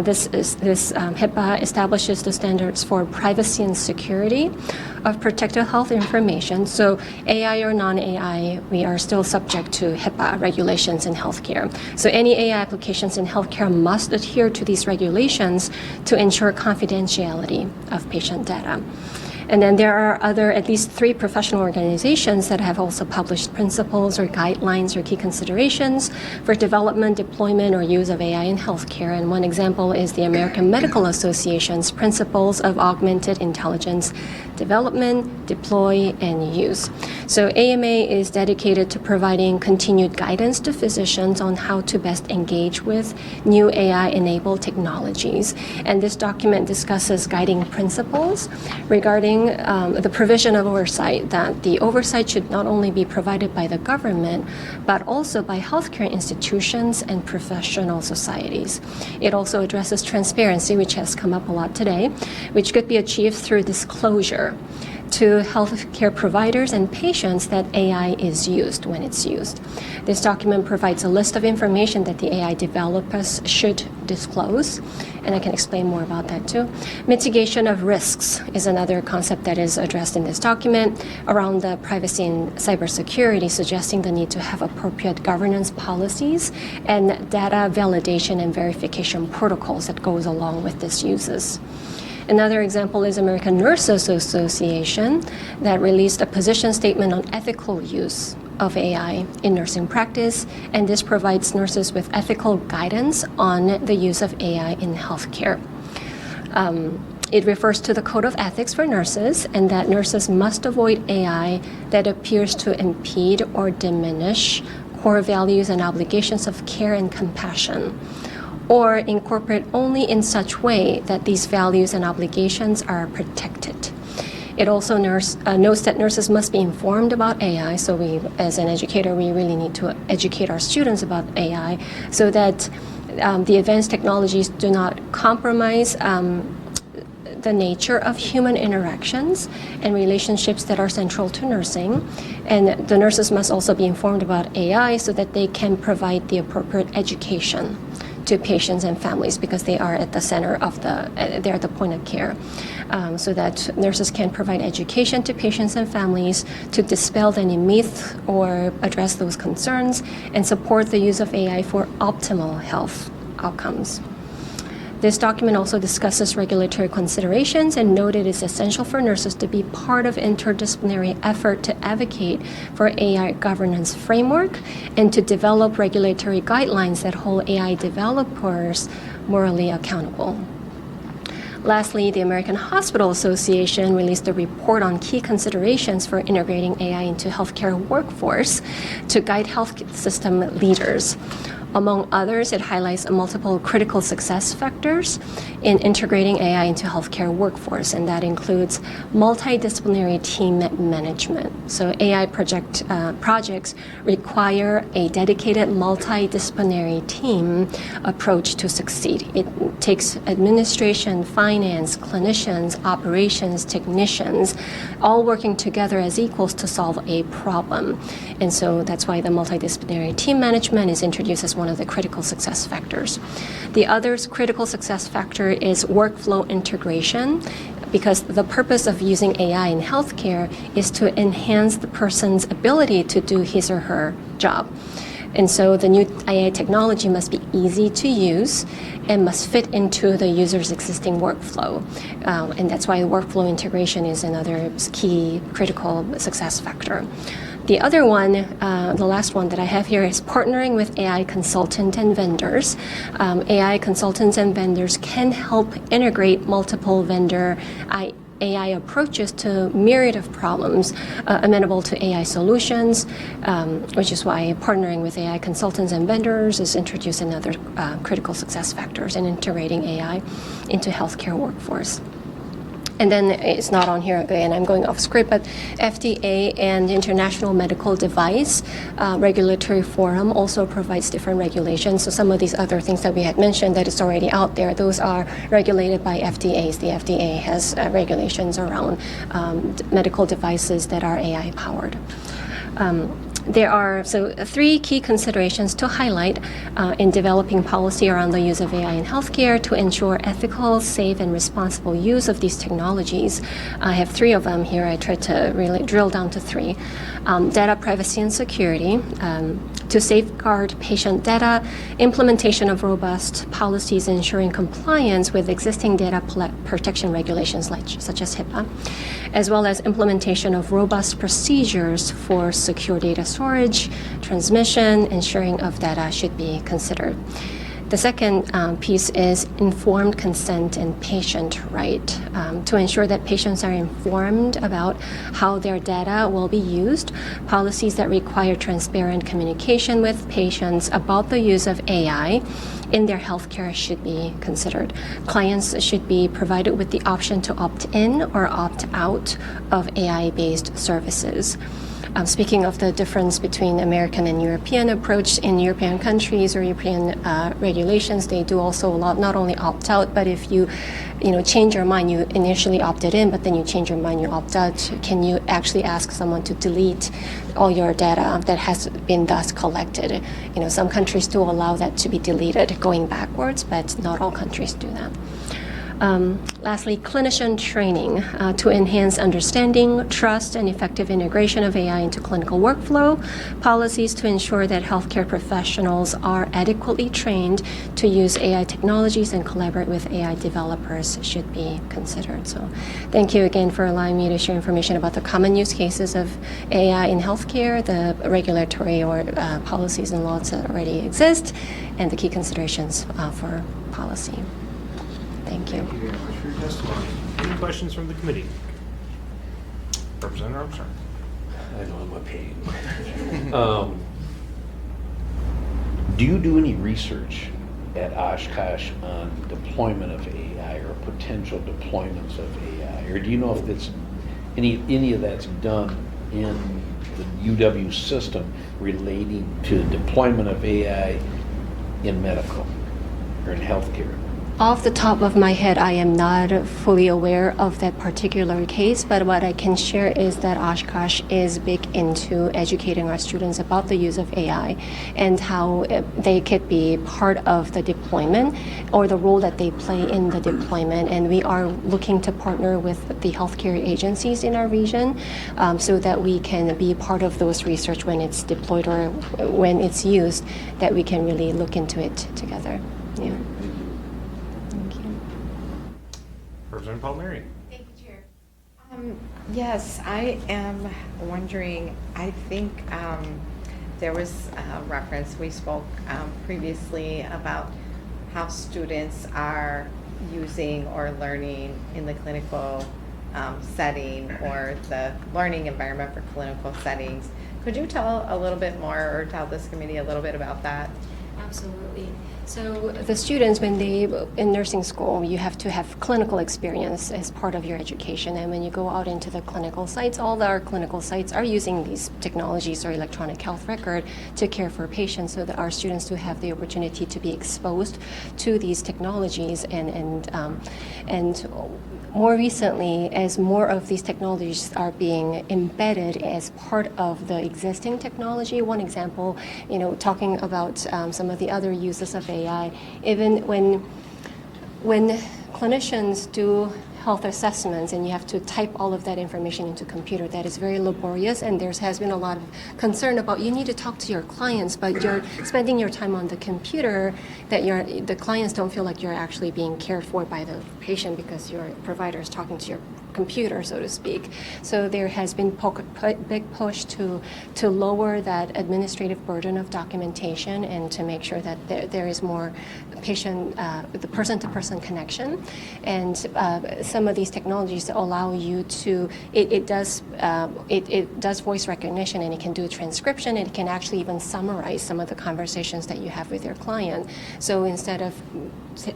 This HIPAA establishes the standards for privacy and security of protected health information. So AI or non-AI, we are still subject to HIPAA regulations in healthcare. So any AI applications in healthcare must adhere to these regulations to ensure confidentiality of patient data. And then there are at least 3 professional organizations that have also published principles or guidelines or key considerations for development, deployment, or use of AI in healthcare. And one example is the American Medical Association's Principles of Augmented Intelligence Development, Deploy, and Use. So AMA is dedicated to providing continued guidance to physicians on how to best engage with new AI-enabled technologies. And this document discusses guiding principles regarding the provision of oversight, that the oversight should not only be provided by the government, but also by healthcare institutions and professional societies. It also addresses transparency, which has come up a lot today, which could be achieved through disclosure to healthcare providers and patients that AI is used when it's used. This document provides a list of information that the AI developers should disclose, and I can explain more about that too. Mitigation of risks is another concept that is addressed in this document around the privacy and cybersecurity, suggesting the need to have appropriate governance policies and data validation and verification protocols that goes along with these uses. Another example is American Nurses Association that released a position statement on ethical use of AI in nursing practice, and this provides nurses with ethical guidance on the use of AI in healthcare. It refers to the code of ethics for nurses, and that nurses must avoid AI that appears to impede or diminish core values and obligations of care and compassion, or incorporate only in such way that these values and obligations are protected. It also notes that nurses must be informed about AI, so we, as an educator, we really need to educate our students about AI so that the advanced technologies do not compromise the nature of human interactions and relationships that are central to nursing. And the nurses must also be informed about AI so that they can provide the appropriate education to patients and families, because they are at the center of they're at the point of care, so that nurses can provide education to patients and families to dispel any myth or address those concerns and support the use of AI for optimal health outcomes. This document also discusses regulatory considerations and noted it's essential for nurses to be part of interdisciplinary effort to advocate for AI governance framework and to develop regulatory guidelines that hold AI developers morally accountable. Lastly, the American Hospital Association released a report on key considerations for integrating AI into healthcare workforce to guide health system leaders. Among others, it highlights multiple critical success factors in integrating AI into healthcare workforce, and that includes multidisciplinary team management. So AI projects require a dedicated multidisciplinary team approach to succeed. It takes administration, finance, clinicians, operations, technicians, all working together as equals to solve a problem. And so that's why the multidisciplinary team management is introduced as one of the critical success factors. The other critical success factor is workflow integration, because the purpose of using AI in healthcare is to enhance the person's ability to do his or her job. And so the new AI technology must be easy to use and must fit into the user's existing workflow. And that's why workflow integration is another key critical success factor. The other one, the last one that I have here, is partnering with AI consultants and vendors. AI consultants and vendors can help integrate multiple vendor AI approaches to myriad of problems amenable to AI solutions, which is why partnering with AI consultants and vendors is introduced another critical success factors in integrating AI into healthcare workforce. And then it's not on here again, I'm going off script, but FDA and International Medical Device Regulatory Forum also provides different regulations. So some of these other things that we had mentioned that is already out there, those are regulated by FDAs. The FDA has regulations around medical devices that are AI powered. There are three key considerations to highlight in developing policy around the use of AI in healthcare to ensure ethical, safe, and responsible use of these technologies. I have three of them here. I tried to really drill down to three. Data privacy and security, to safeguard patient data, implementation of robust policies ensuring compliance with existing data protection regulations such as HIPAA, as well as implementation of robust procedures for secure data storage, transmission, and sharing of data should be considered. The second piece is informed consent and patient right, to ensure that patients are informed about how their data will be used. Policies that require transparent communication with patients about the use of AI in their healthcare should be considered. Clients should be provided with the option to opt in or opt out of AI-based services. Speaking of the difference between American and European approach, in European countries or European regulations, they do also not only opt out, but if you change your mind, you initially opted in, but then you change your mind, you opt out, can you actually ask someone to delete all your data that has been thus collected? Some countries do allow that to be deleted going backwards, but not all countries do that. Lastly, clinician training to enhance understanding, trust, and effective integration of AI into clinical workflow. Policies to ensure that healthcare professionals are adequately trained to use AI technologies and collaborate with AI developers should be considered. So thank you again for allowing me to share information about the common use cases of AI in healthcare, the regulatory or policies and laws that already exist, and the key considerations for policy. Thank you. Thank you very much for your testimony. Any questions from the committee? Representative Armstrong. I know I'm a pain. Do you do any research at Oshkosh on deployment of AI or potential deployments of AI? Or do you know if it's any of that's done in the UW system relating to deployment of AI in medical or in healthcare? Off the top of my head, I am not fully aware of that particular case, but what I can share is that Oshkosh is big into educating our students about the use of AI and how they could be part of the deployment or the role that they play in the deployment. And we are looking to partner with the healthcare agencies in our region so that we can be part of those research when it's deployed or when it's used, that we can really look into it together. Yeah. Representative Palmieri. Thank you, Chair. Yes, I am wondering, I think there was a reference, we spoke previously about how students are using or learning in the clinical setting or the learning environment for clinical settings. Could you tell a little bit more or tell this committee a little bit about that? Absolutely. So the students, when they in nursing school, you have to have clinical experience as part of your education. And when you go out into the clinical sites, all our clinical sites are using these technologies or electronic health record to care for patients, so that our students do have the opportunity to be exposed to these technologies. And more recently, as more of these technologies are being embedded as part of the existing technology, one example, talking about some of the other uses of AI, even when clinicians do health assessments and you have to type all of that information into a computer, that is very laborious, and there has been a lot of concern about you need to talk to your clients, but you're spending your time on the computer, that the clients don't feel like you're actually being cared for by the patient because your provider is talking to your computer, so to speak. So there has been big push to lower that administrative burden of documentation and to make sure that there is more patient, the person-to-person connection. And some of these technologies allow you to, it does voice recognition, and it can do transcription, and it can actually even summarize some of the conversations that you have with your client. So instead of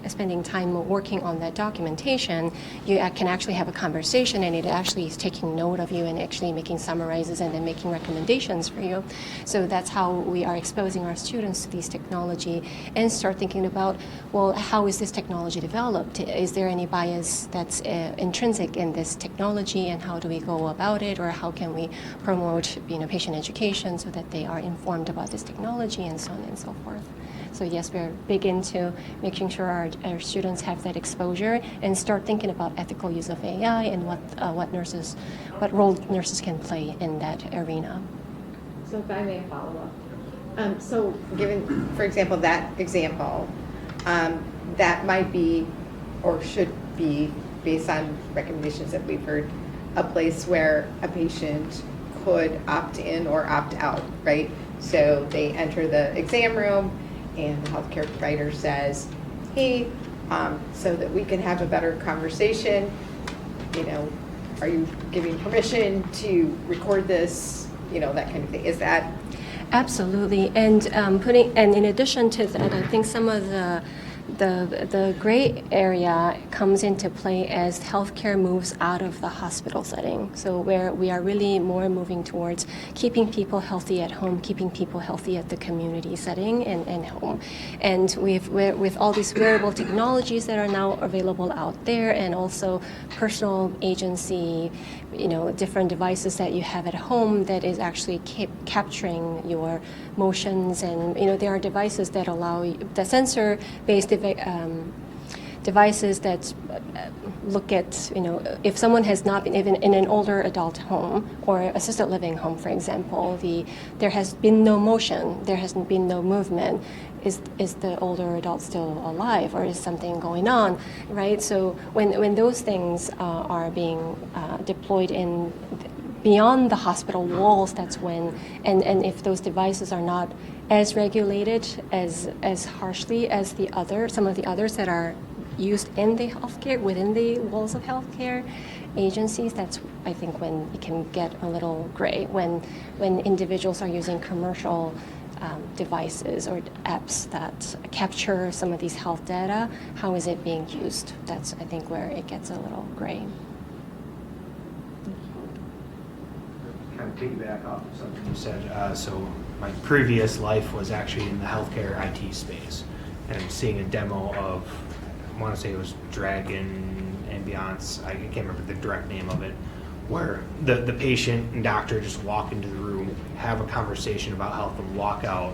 spending time working on that documentation, you can actually have a conversation, and it actually is taking note of you and actually making summarizes and then making recommendations for you. So that's how we are exposing our students to these technology and start thinking about, well, how is this technology developed? Is there any bias that's intrinsic in this technology, and how do we go about it, or how can we promote patient education so that they are informed about this technology, and so on and so forth. So yes, we're big into making sure our students have that exposure and start thinking about ethical use of AI and what role nurses can play in that arena. So if I may follow up. So given, for example, that example, that might be or should be, based on recommendations that we've heard, a place where a patient could opt in or opt out, right? So they enter the exam room and the healthcare provider says, hey, so that we can have a better conversation, are you giving permission to record this, that kind of thing? Is that? Absolutely, and in addition to that, I think some of the gray area comes into play as healthcare moves out of the hospital setting. So where we are really more moving towards keeping people healthy at home, keeping people healthy at the community setting and home. And with all these wearable technologies that are now available out there, and also personal agency, different devices that you have at home that is actually capturing your motions, and there are devices that allow the sensor-based devices that look at, if someone has not been even in an older adult home or assisted living home, for example, there has been no motion, there hasn't been no movement. Is the older adult still alive, or is something going on, right? So when those things are being deployed in beyond the hospital walls, that's when, and if those devices are not as regulated as harshly as some of the others that are used in the healthcare, within the walls of healthcare agencies, that's, I think, when it can get a little gray, when individuals are using commercial devices or apps that capture some of these health data. How is it being used? That's, I think, where it gets a little gray. Kind of piggyback off of something you said. So my previous life was actually in the healthcare IT space, and seeing a demo of, I want to say it was Dragon Ambiance, I can't remember the direct name of it, where the patient and doctor just walk into the room, have a conversation about health, and walk out,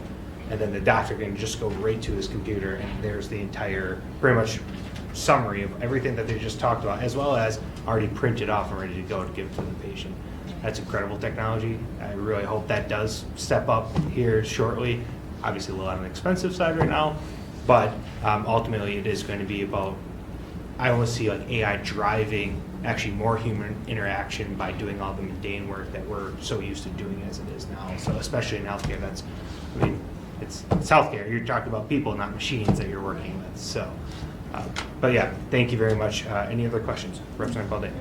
and then the doctor can just go right to his computer, and there's the entire, pretty much, summary of everything that they just talked about, as well as already printed off and ready to go to give to the patient. That's incredible technology. I really hope that does step up here shortly. Obviously a little on the expensive side right now, but ultimately it is going to be about, I almost see like AI driving actually more human interaction by doing all the mundane work that we're so used to doing as it is now. So especially in healthcare, it's healthcare. You're talking about people, not machines that you're working with. So, but yeah, thank you very much. Any other questions? Representative Balde.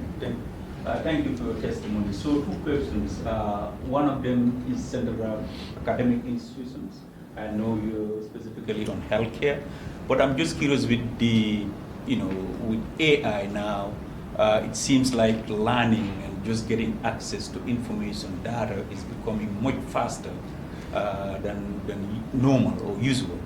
Thank you for your testimony. So 2 questions. One of them is centered around academic institutions. I know you're specifically on healthcare, but I'm just curious with with AI now, it seems like learning and just getting access to information, data is becoming much faster than normal or usual.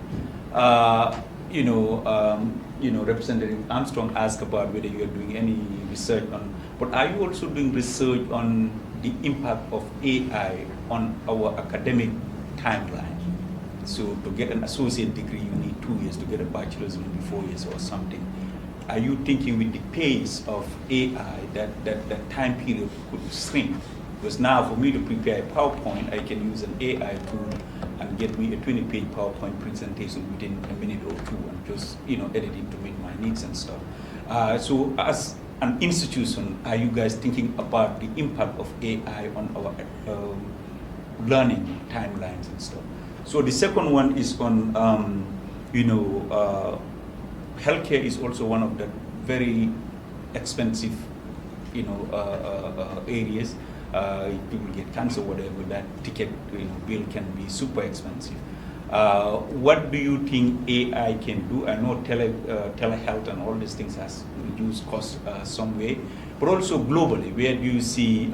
Representative Armstrong asked about whether you are doing any research on, but are you also doing research on the impact of AI on our academic timeline? So to get an associate degree, you need 2 years. To get a bachelor's, you need 4 years or something. Are you thinking with the pace of AI that time period could shrink? Because now for me to prepare a PowerPoint, I can use an AI tool and get me a 20-page PowerPoint presentation within a minute or two, and just edit it to meet my needs and stuff. So as an institution, are you guys thinking about the impact of AI on our learning timelines and stuff? So the second one is on, healthcare is also one of the very expensive, areas. People get cancer, whatever, that ticket bill can be super expensive. What do you think AI can do? I know telehealth and all these things has reduced costs some way, but also globally, where do you see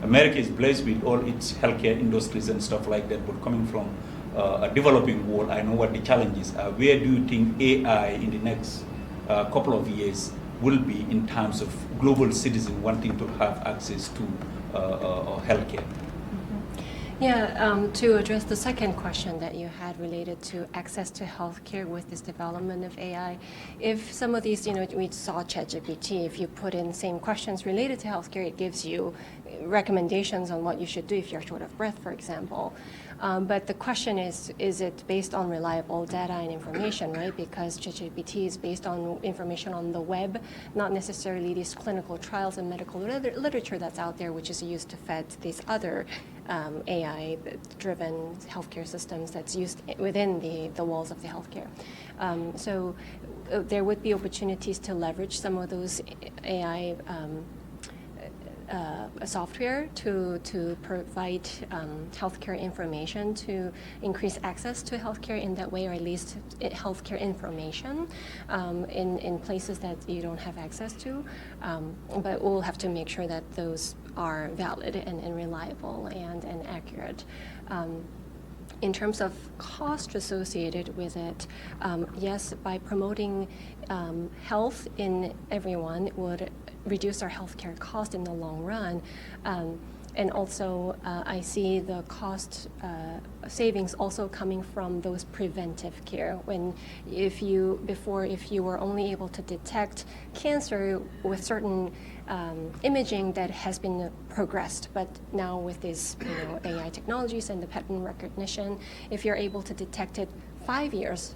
America is blessed with all its healthcare industries and stuff like that, but coming from a developing world, I know what the challenges are. Where do you think AI in the next couple of years will be in terms of global citizens wanting to have access to healthcare? Yeah, to address the second question that you had related to access to healthcare with this development of AI, if some of these, we saw ChatGPT, if you put in same questions related to healthcare, it gives you recommendations on what you should do if you're short of breath, for example. But the question is it based on reliable data and information, right? Because ChatGPT is based on information on the web, not necessarily these clinical trials and medical literature that's out there, which is used to fed these other AI-driven healthcare systems that's used within the walls of the healthcare. So there would be opportunities to leverage some of those AI software to provide healthcare information, to increase access to healthcare in that way, or at least healthcare information in places that you don't have access to. But we'll have to make sure that those are valid and reliable and accurate. In terms of cost associated with it, yes, by promoting health in everyone would reduce our healthcare cost in the long run. And also, I see the cost savings also coming from those preventive care. If you were only able to detect cancer with certain imaging that has been progressed, but now with these AI technologies and the pattern recognition, if you're able to detect it 5 years,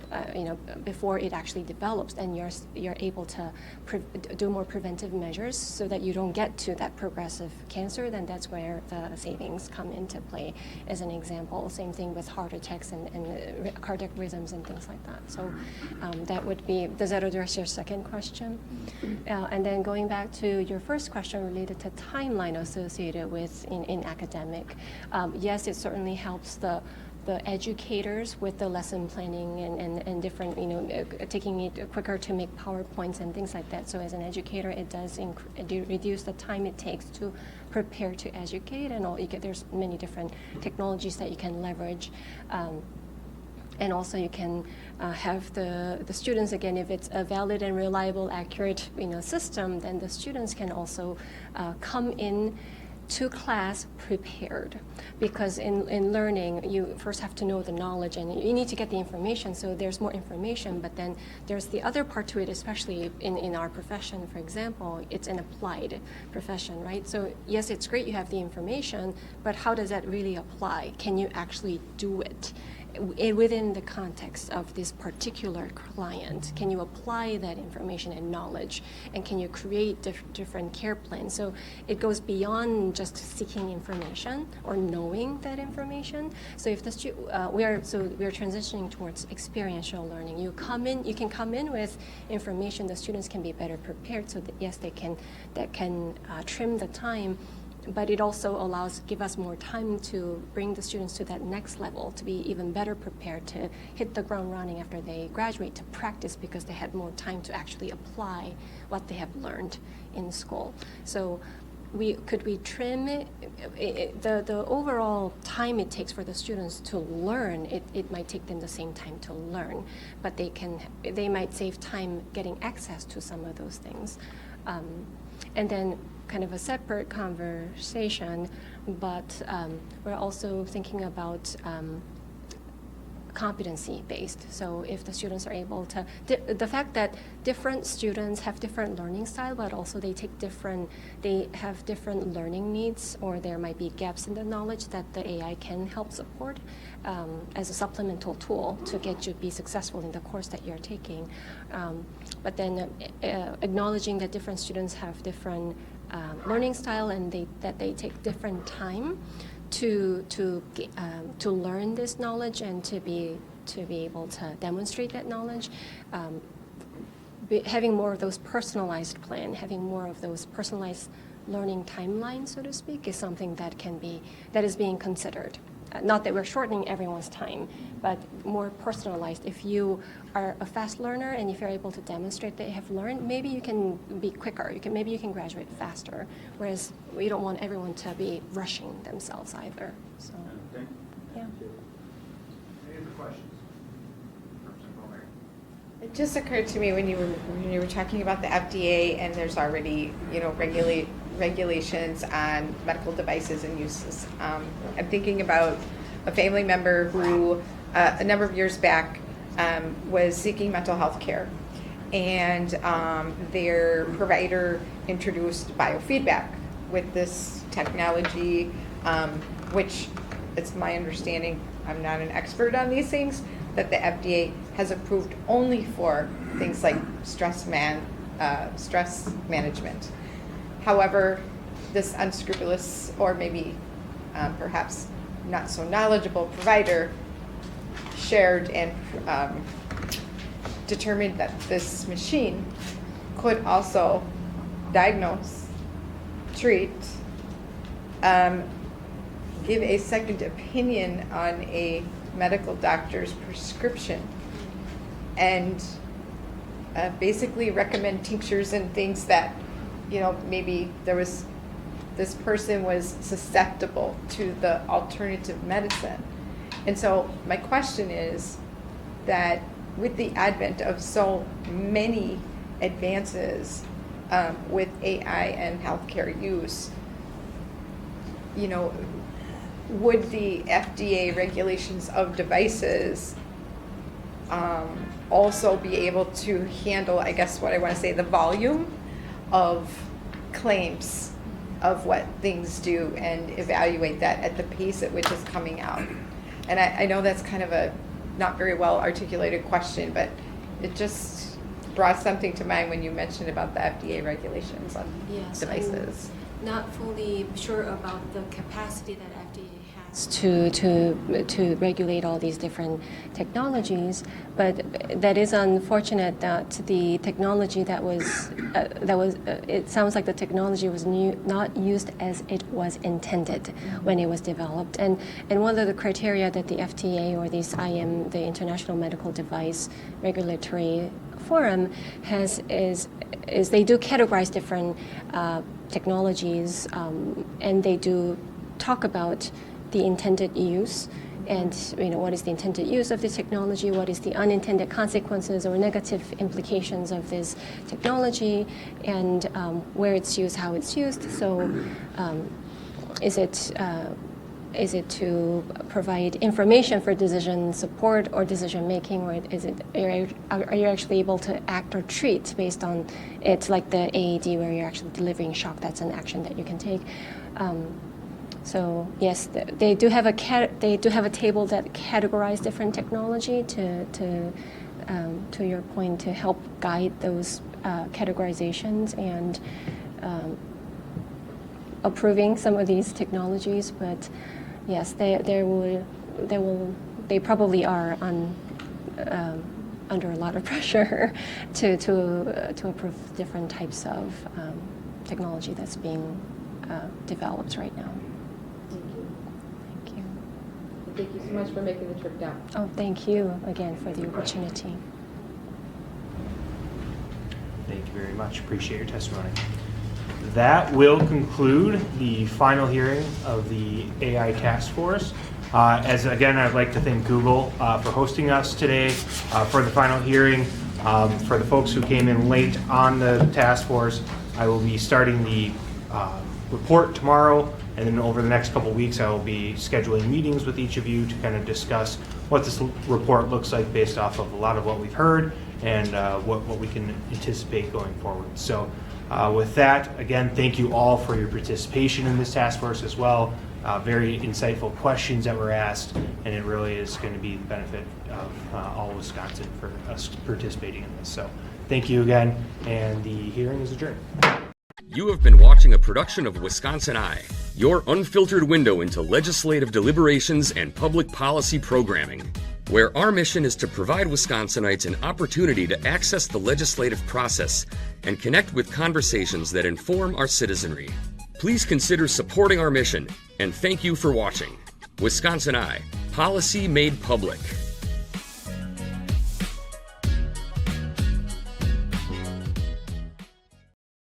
before it actually develops, and you're able to do more preventive measures so that you don't get to that progressive cancer, then that's where the savings come into play. As an example, same thing with heart attacks and cardiac rhythms and things like that. So that would be. Does that address your second question? And then going back to your first question related to timeline associated with in academic, yes, it certainly helps the educators with the lesson planning and different, taking it quicker to make PowerPoints and things like that. So as an educator, it does reduce the time it takes to prepare to educate, and there's many different technologies that you can leverage. And also you can have the students, again, if it's a valid and reliable, accurate system, then the students can also come in to class prepared, because in learning you first have to know the knowledge and you need to get the information, so there's more information, but then there's the other part to it, especially in our profession, for example, it's an applied profession, right? So yes, it's great you have the information, but how does that really apply? Can you actually do it within the context of this particular client? Can you apply that information and knowledge, and can you create different care plans? So it goes beyond just seeking information or knowing that information. So if we are transitioning towards experiential learning. You can come in with information. The students can be better prepared, so that yes, that can trim the time. But it also give us more time to bring the students to that next level, to be even better prepared to hit the ground running after they graduate, to practice, because they had more time to actually apply what they have learned in school. So could we trim the overall time it takes for the students to learn? It might take them the same time to learn, but they might save time getting access to some of those things. And then kind of a separate conversation, but we're also thinking about competency based. So if the students are able to, the fact that different students have different learning style, but also they have different learning needs, or there might be gaps in the knowledge that the AI can help support as a supplemental tool to get you be successful in the course that you're taking. But then acknowledging that different students have different learning style and that they take different time to learn this knowledge and to be able to demonstrate that knowledge. Having more of those personalized plan, having more of those personalized learning timelines, so to speak, is something that is being considered. Not that we're shortening everyone's time, but more personalized. If you are a fast learner and if you're able to demonstrate that you have learned, maybe you can be quicker. Maybe you can graduate faster. Whereas we don't want everyone to be rushing themselves either. So, yeah. Any other questions? It just occurred to me when you were talking about the FDA, and there's already regulations on medical devices and uses. I'm thinking about a family member who a number of years back was seeking mental health care, and their provider introduced biofeedback with this technology, which it's my understanding, I'm not an expert on these things, that the FDA has approved only for things like stress management. However, this unscrupulous, or maybe perhaps not so knowledgeable provider shared and determined that this machine could also diagnose, treat, give a second opinion on a medical doctor's prescription, and basically recommend tinctures and things that, maybe this person was susceptible to the alternative medicine. And so my question is that with the advent of so many advances with AI and healthcare use, would the FDA regulations of devices also be able to handle, I guess what I want to say, the volume of claims of what things do and evaluate that at the pace at which it's coming out? And I know that's kind of a not very well articulated question, but it just brought something to mind when you mentioned about the FDA regulations on devices. I'm not fully sure about the capacity that FDA has to regulate all these different technologies, but that is unfortunate that the technology it sounds like the technology was not used as it was intended when it was developed. And one of the criteria that the FDA or this IM, the International Medical Device Regulatory Forum, has is they do categorize different technologies, and they do talk about the intended use, and what is the intended use of this technology, what is the unintended consequences or negative implications of this technology, and where it's used, how it's used. So is it to provide information for decision support or decision making, or are you actually able to act or treat based on it, like the AED where you're actually delivering shock? That's an action that you can take. So yes, they do have a table that categorize different technology to your point, to help guide those categorizations and approving some of these technologies. But yes, they probably are under a lot of pressure to approve different types of technology that's being developed right now. Thank you so much for making the trip down. Oh, thank you again for the opportunity. Thank you very much. Appreciate your testimony. That will conclude the final hearing of the AI Task Force. As again, I'd like to thank Google for hosting us today for the final hearing. For the folks who came in late on the task force, I will be starting the report tomorrow, and then over the next couple weeks I will be scheduling meetings with each of you to kind of discuss what this report looks like based off of a lot of what we've heard and what we can anticipate going forward. So with that, again, thank you all for your participation in this task force as well. Very insightful questions that were asked, and it really is going to be the benefit of all Wisconsin for us participating in this. So thank you again, and the hearing is adjourned. You have been watching a production of Wisconsin Eye, your unfiltered window into legislative deliberations and public policy programming, where our mission is to provide Wisconsinites an opportunity to access the legislative process and connect with conversations that inform our citizenry. Please consider supporting our mission, and thank you for watching. Wisconsin Eye, policy made public.